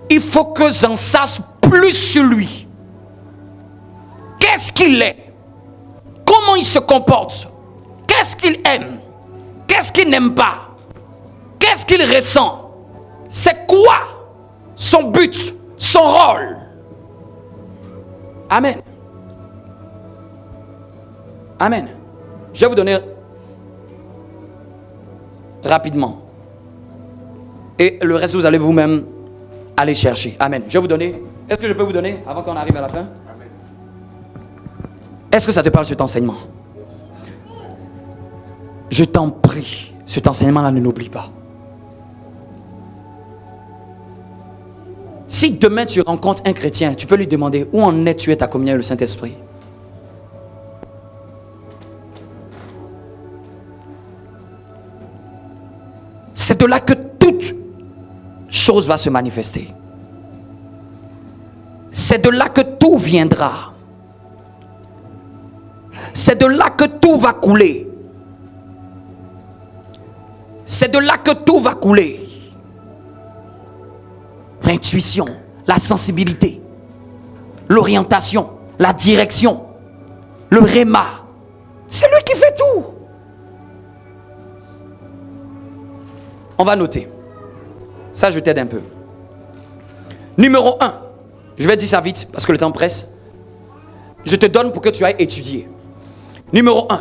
Il faut que j'en sache plus sur lui. Qu'est-ce qu'il est? Comment il se comporte? Qu'est-ce qu'il aime? Qu'est-ce qu'il n'aime pas? Qu'est-ce qu'il ressent? C'est quoi son but? Son rôle? Amen. Amen. Je vais vous donner rapidement. Et le reste, vous allez vous-même aller chercher. Amen. Je vais vous donner. Est-ce que je peux vous donner avant qu'on arrive à la fin? Amen. Est-ce que ça te parle cet enseignement? Je t'en prie, cet enseignement-là, ne l'oublie pas. Si demain tu rencontres un chrétien, tu peux lui demander où en es-tu ta communion avec le Saint-Esprit? C'est de là que toute chose va se manifester. C'est de là que tout viendra. C'est de là que tout va couler. C'est de là que tout va couler. L'intuition, la sensibilité, l'orientation, la direction, le réma. C'est lui qui fait tout. On va noter. Ça, je t'aide un peu. Numéro 1. Je vais dire ça vite parce que le temps presse. Je te donne pour que tu ailles étudier. Numéro 1.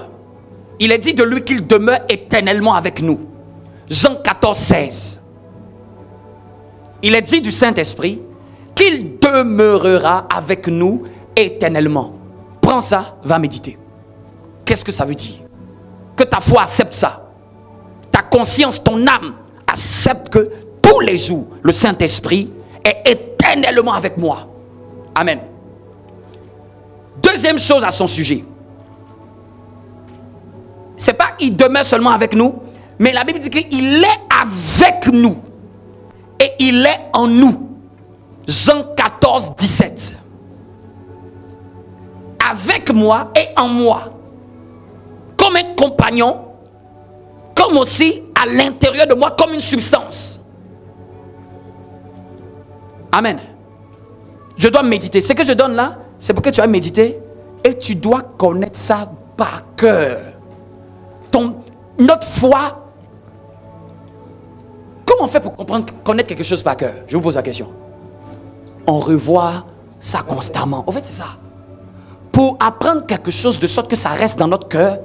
Il est dit de lui qu'il demeure éternellement avec nous. Jean 14, 16. Il est dit du Saint-Esprit qu'il demeurera avec nous éternellement. Prends ça, va méditer. Qu'est-ce que ça veut dire? Que ta foi accepte ça. Ta conscience, ton âme accepte que tous les jours, le Saint-Esprit est éternellement avec moi. Amen. Deuxième chose à son sujet. C'est pas il demeure seulement avec nous, mais la Bible dit qu'il est avec nous. Et il est en nous. Jean 14, 17. Avec moi et en moi. Comme un compagnon. Comme aussi à l'intérieur de moi, comme une substance. Amen. Je dois méditer. Ce que je donne là, c'est pour que tu vas méditer. Et tu dois connaître ça par cœur. Notre foi. Comment on fait pour connaître quelque chose par cœur? Je vous pose la question. On revoit ça constamment. En fait, c'est ça. Pour apprendre quelque chose de sorte que ça reste dans notre cœur,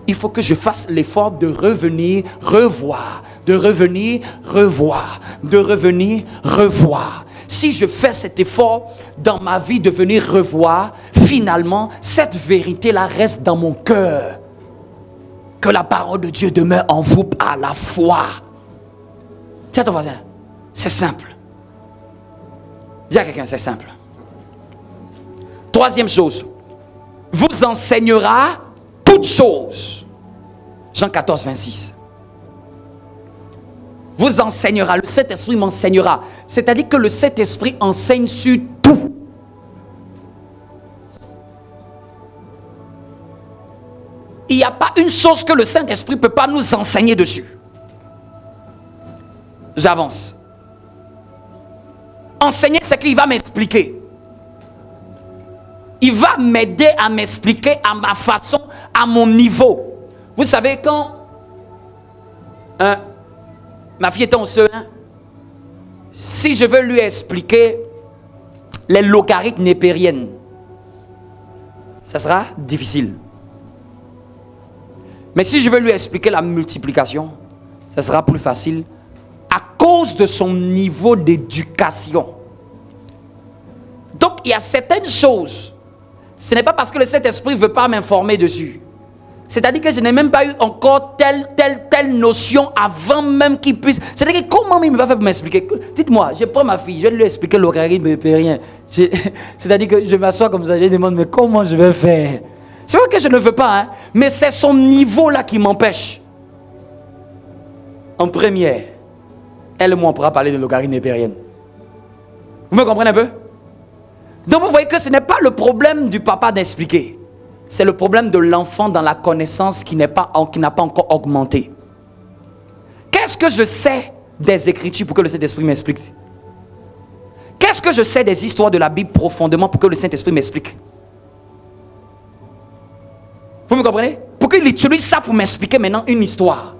il faut que je fasse l'effort de revenir, revoir, de revenir, revoir, de revenir, revoir. Si je fais cet effort dans ma vie de venir revoir, finalement, cette vérité-là reste dans mon cœur. Que la parole de Dieu demeure en vous à la foi. Dis à ton voisin, c'est simple. Dis à quelqu'un, c'est simple. Troisième chose, vous enseignera toutes choses. Jean 14, 26. Vous enseignera, le Saint-Esprit m'enseignera. C'est-à-dire que le Saint-Esprit enseigne sur tout. Il n'y a pas une chose que le Saint-Esprit ne peut pas nous enseigner dessus. J'avance. Enseigner, c'est qu'il va m'expliquer. Il va m'aider à m'expliquer à ma façon, à mon niveau. Vous savez, quand ma fille était en CE1, si je veux lui expliquer les logarithmes népériennes, ça sera difficile. Mais si je veux lui expliquer la multiplication, ça sera plus facile à cause de son niveau d'éducation. Donc, il y a certaines choses, ce n'est pas parce que le Saint-Esprit ne veut pas m'informer dessus. C'est-à-dire que je n'ai même pas eu encore telle notion avant même qu'il puisse. C'est-à-dire que comment il me va faire pour m'expliquer? Dites-moi, je prends ma fille, je vais lui expliquer le logarithme népérien. C'est-à-dire que je m'assois comme ça, je lui demande, mais comment je vais faire? C'est vrai que je ne veux pas, hein, mais c'est son niveau là qui m'empêche. En première, elle et moi on pourra parler de logarithme népérienne. Vous me comprenez un peu? Donc vous voyez que ce n'est pas le problème du papa d'expliquer. C'est le problème de l'enfant dans la connaissance qui n'a pas encore augmenté. Qu'est-ce que je sais des Écritures pour que le Saint-Esprit m'explique? Qu'est-ce que je sais des histoires de la Bible profondément pour que le Saint-Esprit m'explique? Vous me comprenez? Pour qu'il utilise ça pour m'expliquer maintenant une histoire.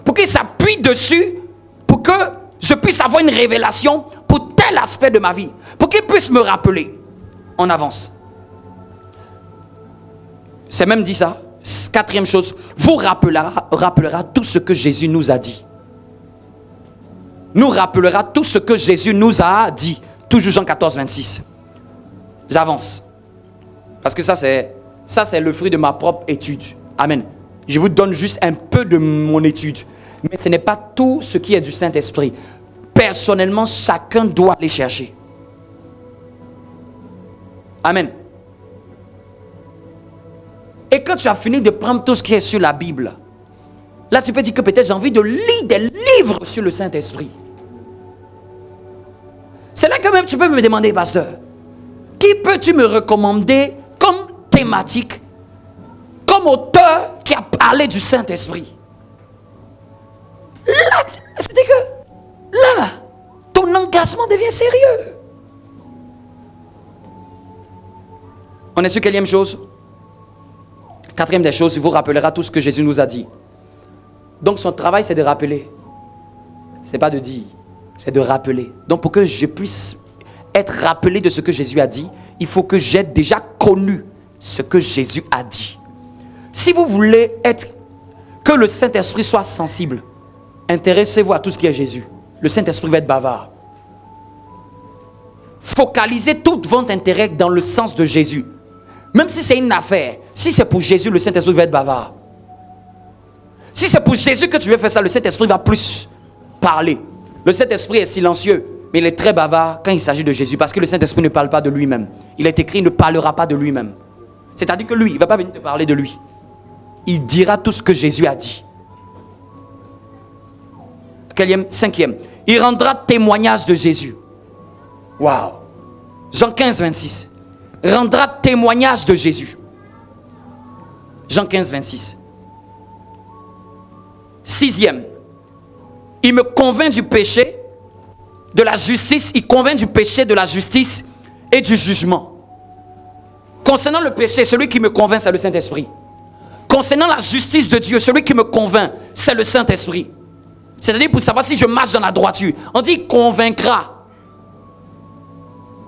Pour qu'il s'appuie dessus, pour que je puisse avoir une révélation pour tel aspect de ma vie. Pour qu'il puisse me rappeler. On avance. C'est même dit ça. Quatrième chose, vous rappellera tout ce que Jésus nous a dit. Nous rappellera tout ce que Jésus nous a dit. Toujours Jean 14, 26. J'avance. Parce que ça c'est le fruit de ma propre étude. Amen. Je vous donne juste un peu de mon étude. Mais ce n'est pas tout ce qui est du Saint-Esprit. Personnellement, chacun doit aller chercher. Amen. Et quand tu as fini de prendre tout ce qui est sur la Bible, là tu peux dire que peut-être j'ai envie de lire des livres sur le Saint-Esprit. C'est là que même tu peux me demander, pasteur, qui peux-tu me recommander comme thématique, comme auteur qui a parlé du Saint-Esprit? Là, c'est-à-dire que là, ton engagement devient sérieux. On est sur quelle chose? Quatrième des choses, il vous rappellera tout ce que Jésus nous a dit. Donc son travail, c'est de rappeler. C'est pas de dire, c'est de rappeler. Donc pour que je puisse être rappelé de ce que Jésus a dit, il faut que j'aie déjà connu ce que Jésus a dit. Si vous voulez que le Saint-Esprit soit sensible, intéressez-vous à tout ce qui est Jésus. Le Saint-Esprit va être bavard. Focalisez tout votre intérêt dans le sens de Jésus. Même si c'est une affaire, si c'est pour Jésus, le Saint-Esprit va être bavard. Si c'est pour Jésus que tu veux faire ça, le Saint-Esprit va plus parler. Le Saint-Esprit est silencieux, mais il est très bavard quand il s'agit de Jésus, parce que le Saint-Esprit ne parle pas de lui-même. Il est écrit, il ne parlera pas de lui-même. C'est-à-dire que lui, il ne va pas venir te parler de lui. Il dira tout ce que Jésus a dit. Cinquième, il rendra témoignage de Jésus. Waouh! Jean 15, 26. Rendra témoignage de Jésus. Jean 15, 26. Sixième, il me convainc du péché, de la justice. Il convainc du péché, de la justice et du jugement. Concernant le péché, celui qui me convainc, c'est le Saint-Esprit. Concernant la justice de Dieu, celui qui me convainc, c'est le Saint-Esprit. C'est-à-dire pour savoir si je marche dans la droiture. On dit il convaincra.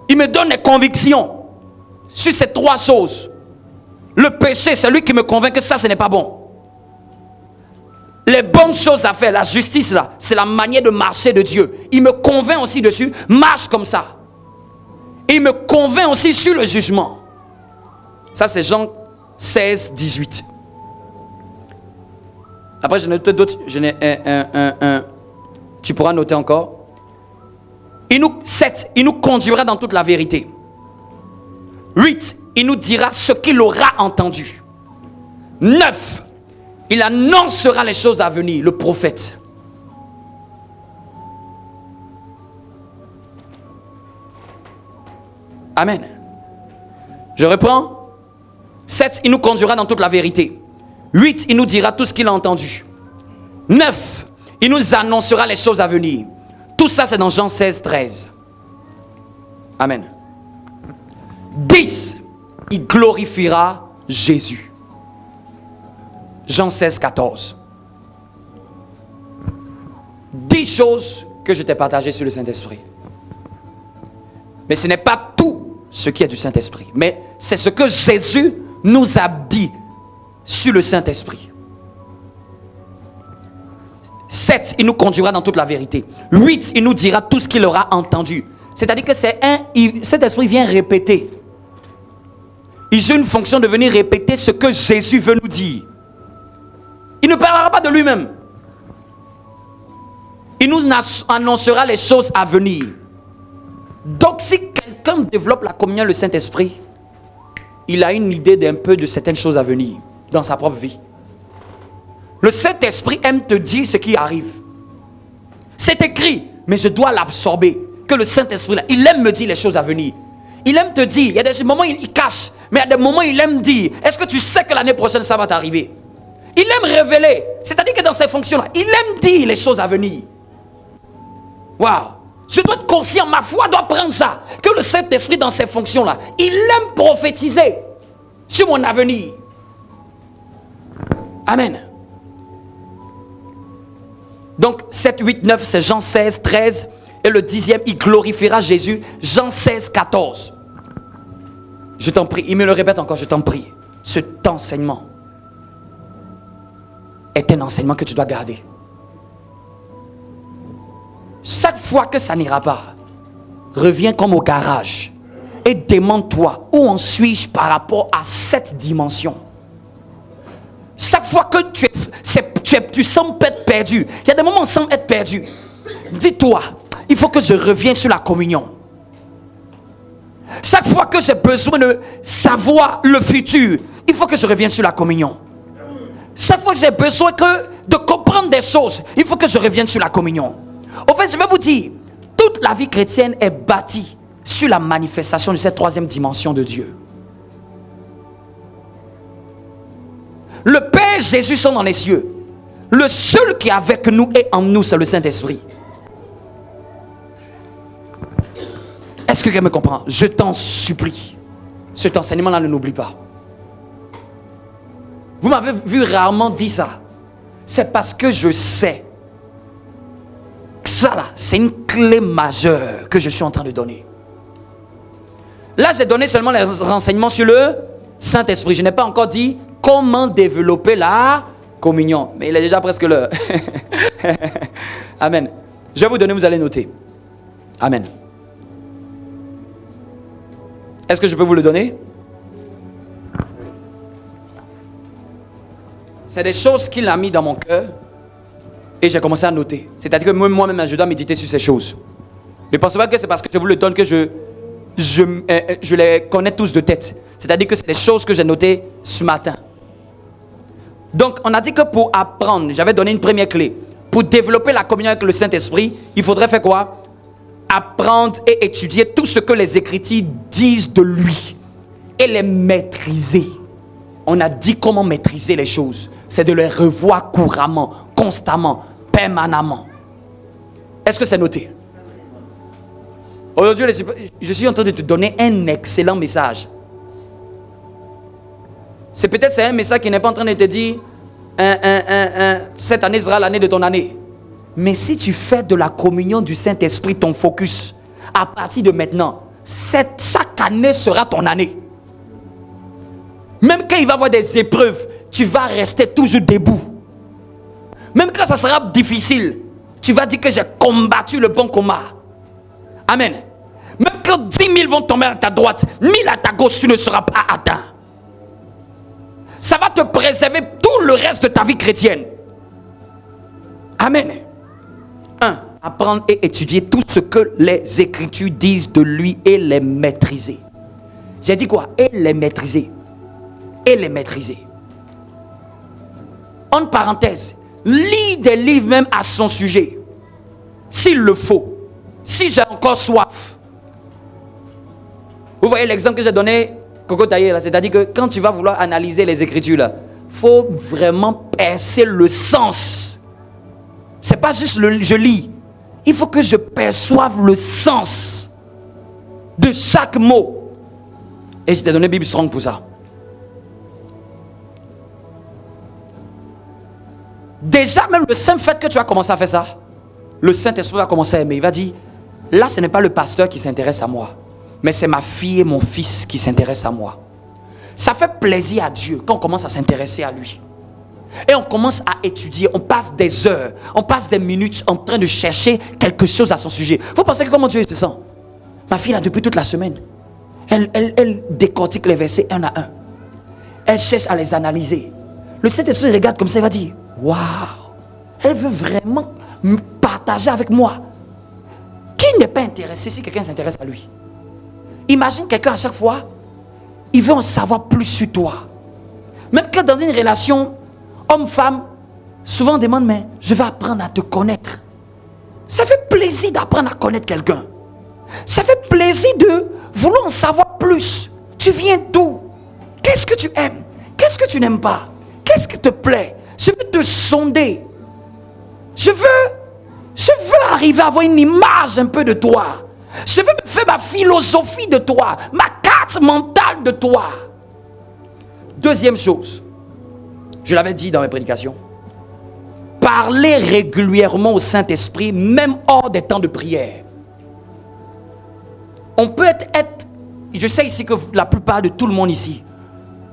Il me donne des convictions sur ces trois choses. Le péché, c'est lui qui me convainc que ça, ce n'est pas bon. Les bonnes choses à faire, la justice là, c'est la manière de marcher de Dieu. Il me convainc aussi dessus, marche comme ça. Et il me convainc aussi sur le jugement. Ça c'est Jean 16, 18. Après j'en ai d'autres, j'en ai Tu pourras noter encore. 7, il nous conduira dans toute la vérité. 8, il nous dira ce qu'il aura entendu. 9, il annoncera les choses à venir, le prophète. Amen. Je reprends. 7, il nous conduira dans toute la vérité. 8, il nous dira tout ce qu'il a entendu. 9, il nous annoncera les choses à venir. Tout ça, c'est dans Jean 16, 13. Amen. 10, il glorifiera Jésus. Jean 16, 14. 10 choses que je t'ai partagées sur le Saint-Esprit. Mais ce n'est pas tout ce qui est du Saint-Esprit. Mais c'est ce que Jésus nous a dit sur le Saint-Esprit. 7, il nous conduira dans toute la vérité. 8, il nous dira tout ce qu'il aura entendu. C'est-à-dire que cet esprit vient répéter. Il a une fonction de venir répéter ce que Jésus veut nous dire. Il ne parlera pas de lui-même. Il nous annoncera les choses à venir. Donc si quelqu'un développe la communion le Saint-Esprit, il a une idée d'un peu de certaines choses à venir dans sa propre vie. Le Saint-Esprit aime te dire ce qui arrive. C'est écrit, mais je dois l'absorber. Que le Saint-Esprit, là, il aime me dire les choses à venir. Il aime te dire, il y a des moments il cache, mais il y a des moments il aime dire, est-ce que tu sais que l'année prochaine ça va t'arriver? Il aime révéler, c'est-à-dire que dans ces fonctions-là, il aime dire les choses à venir. Waouh! Je dois être conscient, ma foi doit prendre ça. Que le Saint-Esprit dans ces fonctions-là, il aime prophétiser sur mon avenir. Amen. Donc 7, 8, 9, c'est Jean 16, 13. Et le 10e, il glorifiera Jésus. Jean 16, 14. Je t'en prie, il me le répète encore, je t'en prie. Cet enseignement est un enseignement que tu dois garder. Chaque fois que ça n'ira pas, reviens comme au garage et demande-toi où en suis-je par rapport à cette dimension. Chaque fois que tu sembles être perdu, il y a des moments où on semble être perdu. Dis-toi, il faut que je revienne sur la communion. Chaque fois que j'ai besoin de savoir le futur, il faut que je revienne sur la communion. Chaque fois que j'ai besoin de comprendre des choses, il faut que je revienne sur la communion. Au fait, je vais vous dire, toute la vie chrétienne est bâtie sur la manifestation de cette troisième dimension de Dieu. Le Père Jésus sont dans les cieux. Le seul qui est avec nous et en nous, c'est le Saint-Esprit. Est-ce que quelqu'un me comprend? Je t'en supplie. Cet enseignement-là, ne l'oublie pas. Vous m'avez vu rarement dire ça. C'est parce que je sais que ça là, c'est une clé majeure que je suis en train de donner. Là, j'ai donné seulement les renseignements sur le Saint-Esprit. Je n'ai pas encore dit comment développer la communion. Mais il est déjà presque l'heure. Amen. Je vais vous donner, vous allez noter. Amen. Est-ce que je peux vous le donner? C'est des choses qu'il a mis dans mon cœur et j'ai commencé à noter. C'est-à-dire que moi-même, je dois méditer sur ces choses. Ne pensez pas que c'est parce que je vous le donne que je les connais tous de tête. C'est-à-dire que c'est des choses que j'ai notées ce matin. Donc, on a dit que pour apprendre, j'avais donné une première clé. Pour développer la communion avec le Saint-Esprit, il faudrait faire quoi? Apprendre et étudier tout ce que les Écritures disent de lui et les maîtriser. On a dit comment maîtriser les choses. C'est de les revoir couramment, constamment, permanemment. Est-ce que c'est noté? Aujourd'hui, je suis en train de te donner un excellent message. C'est un message qui n'est pas en train de te dire cette année sera l'année de ton année. Mais si tu fais de la communion du Saint-Esprit ton focus, à partir de maintenant, chaque année sera ton année. Même quand il va y avoir des épreuves, tu vas rester toujours debout. Même quand ça sera difficile, tu vas dire que j'ai combattu le bon combat. Amen. Même quand 10 000 vont tomber à ta droite, 1000 à ta gauche, tu ne seras pas atteint. Ça va te préserver tout le reste de ta vie chrétienne. Amen. 1. apprendre et étudier tout ce que les Écritures disent de lui et les maîtriser. J'ai dit quoi? Et les maîtriser. Et les maîtriser. En parenthèse, lis des livres même à son sujet. S'il le faut. Si j'ai encore soif. Vous voyez l'exemple que j'ai donné, Coco Taillé, là, c'est-à-dire que quand tu vas vouloir analyser les Écritures, là, faut vraiment percer le sens. C'est pas juste je lis. Il faut que je perçoive le sens de chaque mot. Et je t'ai donné Bible Strong pour ça. Déjà, même le simple fait que tu as commencé à faire ça, le Saint-Esprit va commencer à aimer. Il va dire, là, ce n'est pas le pasteur qui s'intéresse à moi, mais c'est ma fille et mon fils qui s'intéressent à moi. Ça fait plaisir à Dieu quand on commence à s'intéresser à lui. Et on commence à étudier, on passe des heures, on passe des minutes en train de chercher quelque chose à son sujet. Vous pensez que comment Dieu se sent? Ma fille, là, depuis toute la semaine, elle décortique les versets un à un. Elle cherche à les analyser. Le Saint-Esprit regarde comme ça, il va dire, waouh, elle veut vraiment partager avec moi. Qui n'est pas intéressé si quelqu'un s'intéresse à lui? Imagine quelqu'un à chaque fois, il veut en savoir plus sur toi. Même que dans une relation homme-femme, souvent on demande, mais je vais apprendre à te connaître. Ça fait plaisir d'apprendre à connaître quelqu'un. Ça fait plaisir de vouloir en savoir plus. Tu viens d'où? Qu'est-ce que tu aimes? Qu'est-ce que tu n'aimes pas? Qu'est-ce qui te plaît? Je veux te sonder. Je veux arriver à avoir une image un peu de toi. Je veux me faire ma philosophie de toi, ma carte mentale de toi. Deuxième chose, je l'avais dit dans mes prédications, parler régulièrement au Saint-Esprit, même hors des temps de prière. On peut être, je sais ici que la plupart de tout le monde ici,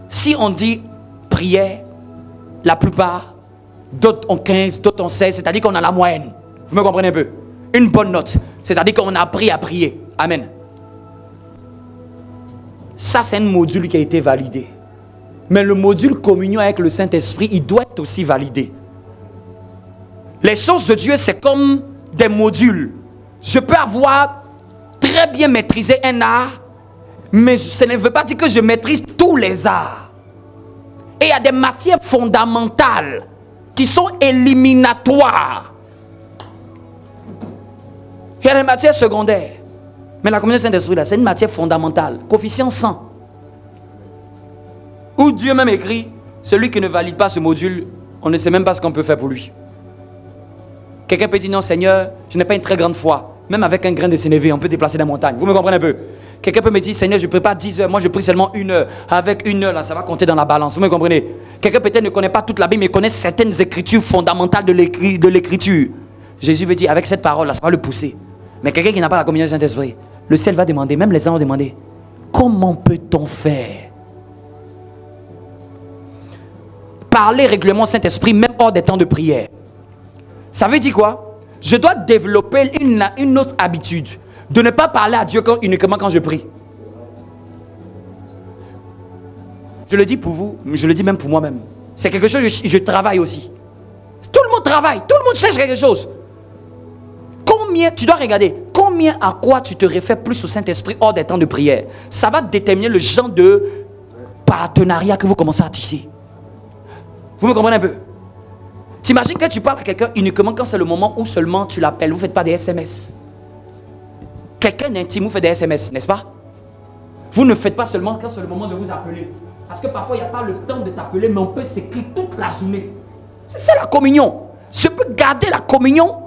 si on dit prière, la plupart, d'autres ont 15, d'autres ont 16, c'est-à-dire qu'on a la moyenne. Vous me comprenez un peu? Une bonne note, c'est-à-dire qu'on a appris à prier. Amen. Ça, c'est un module qui a été validé. Mais le module communion avec le Saint-Esprit, il doit être aussi validé. Les choses de Dieu, c'est comme des modules. Je peux avoir très bien maîtrisé un art, mais ça ne veut pas dire que je maîtrise tous les arts. Et il y a des matières fondamentales qui sont éliminatoires. Il y a des matières secondaires. Mais la communion Saint-Esprit, là, c'est une matière fondamentale. Coefficient 100. Où Dieu même écrit, celui qui ne valide pas ce module, on ne sait même pas ce qu'on peut faire pour lui. Quelqu'un peut dire, non Seigneur, je n'ai pas une très grande foi. Même avec un grain de sénévé, on peut déplacer des montagnes. Vous me comprenez un peu? Quelqu'un peut me dire, Seigneur, je ne prie pas 10 heures, moi je prie seulement 1 heure. Avec 1 heure, là, ça va compter dans la balance. Vous me comprenez? Quelqu'un peut-être ne connaît pas toute la Bible, mais connaît certaines écritures fondamentales de l'écriture. Jésus veut dire, avec cette parole, là, ça va le pousser. Mais quelqu'un qui n'a pas la communion du Saint-Esprit, le ciel va demander, même les anges vont demander, comment peut-on faire? Parler régulièrement au Saint-Esprit, même hors des temps de prière. Ça veut dire quoi? Je dois développer une autre habitude. De ne pas parler à Dieu uniquement quand je prie. Je le dis pour vous, je le dis même pour moi-même. C'est quelque chose que je travaille aussi. Tout le monde travaille, tout le monde cherche quelque chose. Combien, tu dois regarder, combien à quoi tu te réfères plus au Saint-Esprit hors des temps de prière. Ça va déterminer le genre de partenariat que vous commencez à tisser. Vous me comprenez un peu? T'imagines que tu parles à quelqu'un uniquement quand c'est le moment où seulement tu l'appelles. Vous ne faites pas des SMS. Quelqu'un d'intime vous fait des SMS, n'est-ce pas? Vous ne faites pas seulement quand c'est le moment de vous appeler. Parce que parfois, il n'y a pas le temps de t'appeler, mais on peut s'écrire toute la journée. C'est ça la communion. Je peux garder la communion.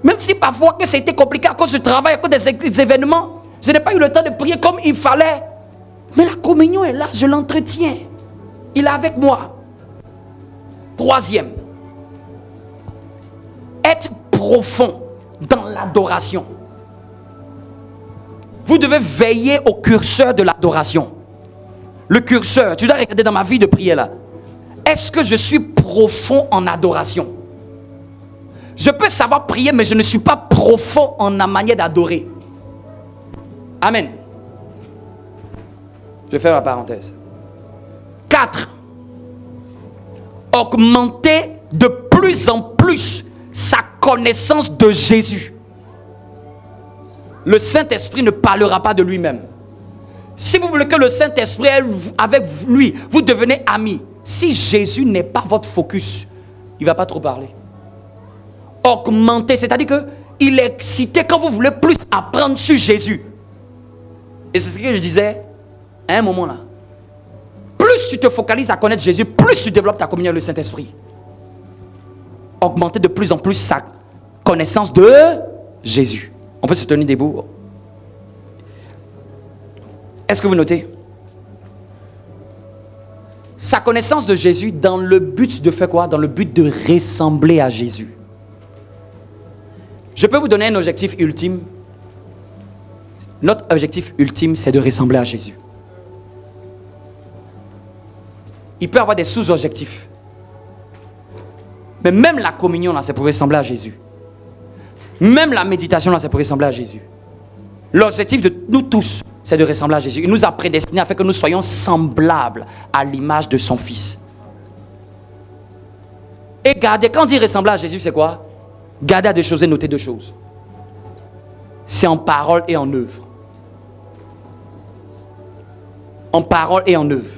Même si parfois que c'était compliqué à cause du travail, à cause des événements, je n'ai pas eu le temps de prier comme il fallait. Mais la communion est là, je l'entretiens. Il est avec moi. Troisième, être profond dans l'adoration. Vous devez veiller au curseur de l'adoration. Le curseur, tu dois regarder dans ma vie de prière là. Est-ce que je suis profond en adoration? Je peux savoir prier, mais je ne suis pas profond en la manière d'adorer. Amen. Je vais faire la parenthèse. 4. Augmenter de plus en plus sa connaissance de Jésus. Le Saint-Esprit ne parlera pas de lui-même. Si vous voulez que le Saint-Esprit, avec lui, vous devenez amis. Si Jésus n'est pas votre focus, il ne va pas trop parler. Augmenter, c'est-à-dire qu'il est excité quand vous voulez plus apprendre sur Jésus. Et c'est ce que je disais à un moment là. Plus tu te focalises à connaître Jésus, plus tu développes ta communion avec le Saint-Esprit. Augmenter de plus en plus sa connaissance de Jésus. On peut se tenir debout. Est-ce que vous notez? Sa connaissance de Jésus dans le but de faire quoi? Dans le but de ressembler à Jésus. Je peux vous donner un objectif ultime. Notre objectif ultime, c'est de ressembler à Jésus. Il peut y avoir des sous-objectifs. Mais même la communion, là, c'est pour ressembler à Jésus. Même la méditation, là, c'est pour ressembler à Jésus. L'objectif de nous tous, c'est de ressembler à Jésus. Il nous a prédestinés afin que nous soyons semblables à l'image de son Fils. Et garder, quand on dit ressembler à Jésus, c'est quoi? Garder à deux choses et noter deux choses. C'est en parole et en œuvre. En parole et en œuvre.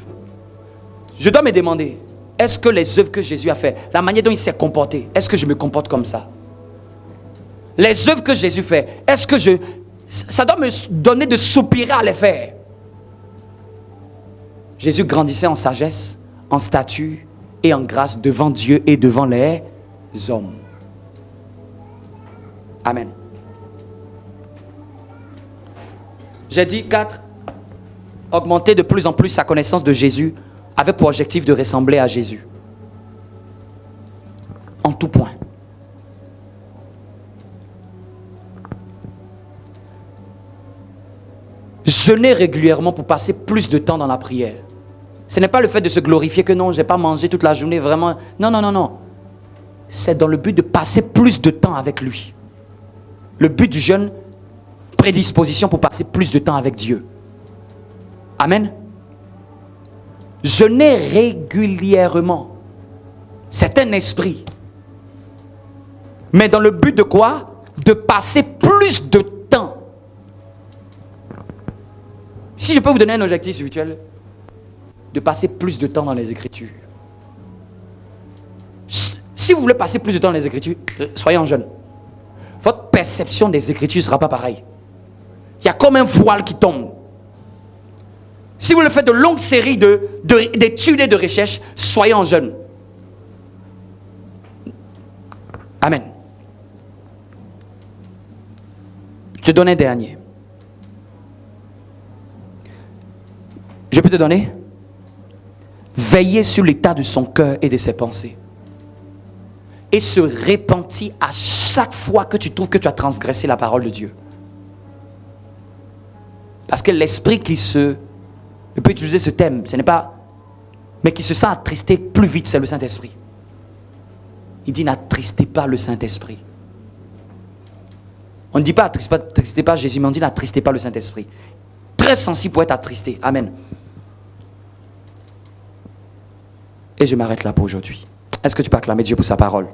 Je dois me demander, est-ce que les œuvres que Jésus a fait, la manière dont il s'est comporté, est-ce que je me comporte comme ça? Les œuvres que Jésus fait, est-ce que ça doit me donner de soupirer à les faire? Jésus grandissait en sagesse, en stature et en grâce devant Dieu et devant les hommes. Amen. J'ai dit 4. Augmenter de plus en plus sa connaissance de Jésus avec pour objectif de ressembler à Jésus. En tout point. Jeûner régulièrement pour passer plus de temps dans la prière. Ce n'est pas le fait de se glorifier que non, je n'ai pas mangé toute la journée, vraiment. Non, non, non, non. C'est dans le but de passer plus de temps avec lui. Le but du jeûne, prédisposition pour passer plus de temps avec Dieu. Amen. Jeûner régulièrement. C'est un esprit. Mais dans le but de quoi? De passer plus de temps. Si je peux vous donner un objectif spirituel, de passer plus de temps dans les Écritures. Si vous voulez passer plus de temps dans les Écritures, soyez en jeûne. Votre perception des Écritures ne sera pas pareille. Il y a comme un voile qui tombe. Si vous le faites de longues séries d'études et de recherches, soyez en jeûne. Amen. Je te donne un dernier. Je peux te donner? Veiller sur l'état de son cœur et de ses pensées. Et se repentir à chaque fois que tu trouves que tu as transgressé la parole de Dieu. Parce que l'esprit qui je peux utiliser ce thème, ce n'est pas, mais qui se sent attristé plus vite, c'est le Saint-Esprit. Il dit n'attristez pas le Saint-Esprit. On ne dit pas attristez pas Jésus, mais on dit n'attristez pas le Saint-Esprit. Très sensible pour être attristé. Amen. Et je m'arrête là pour aujourd'hui. Est-ce que tu peux acclamer Dieu pour sa parole?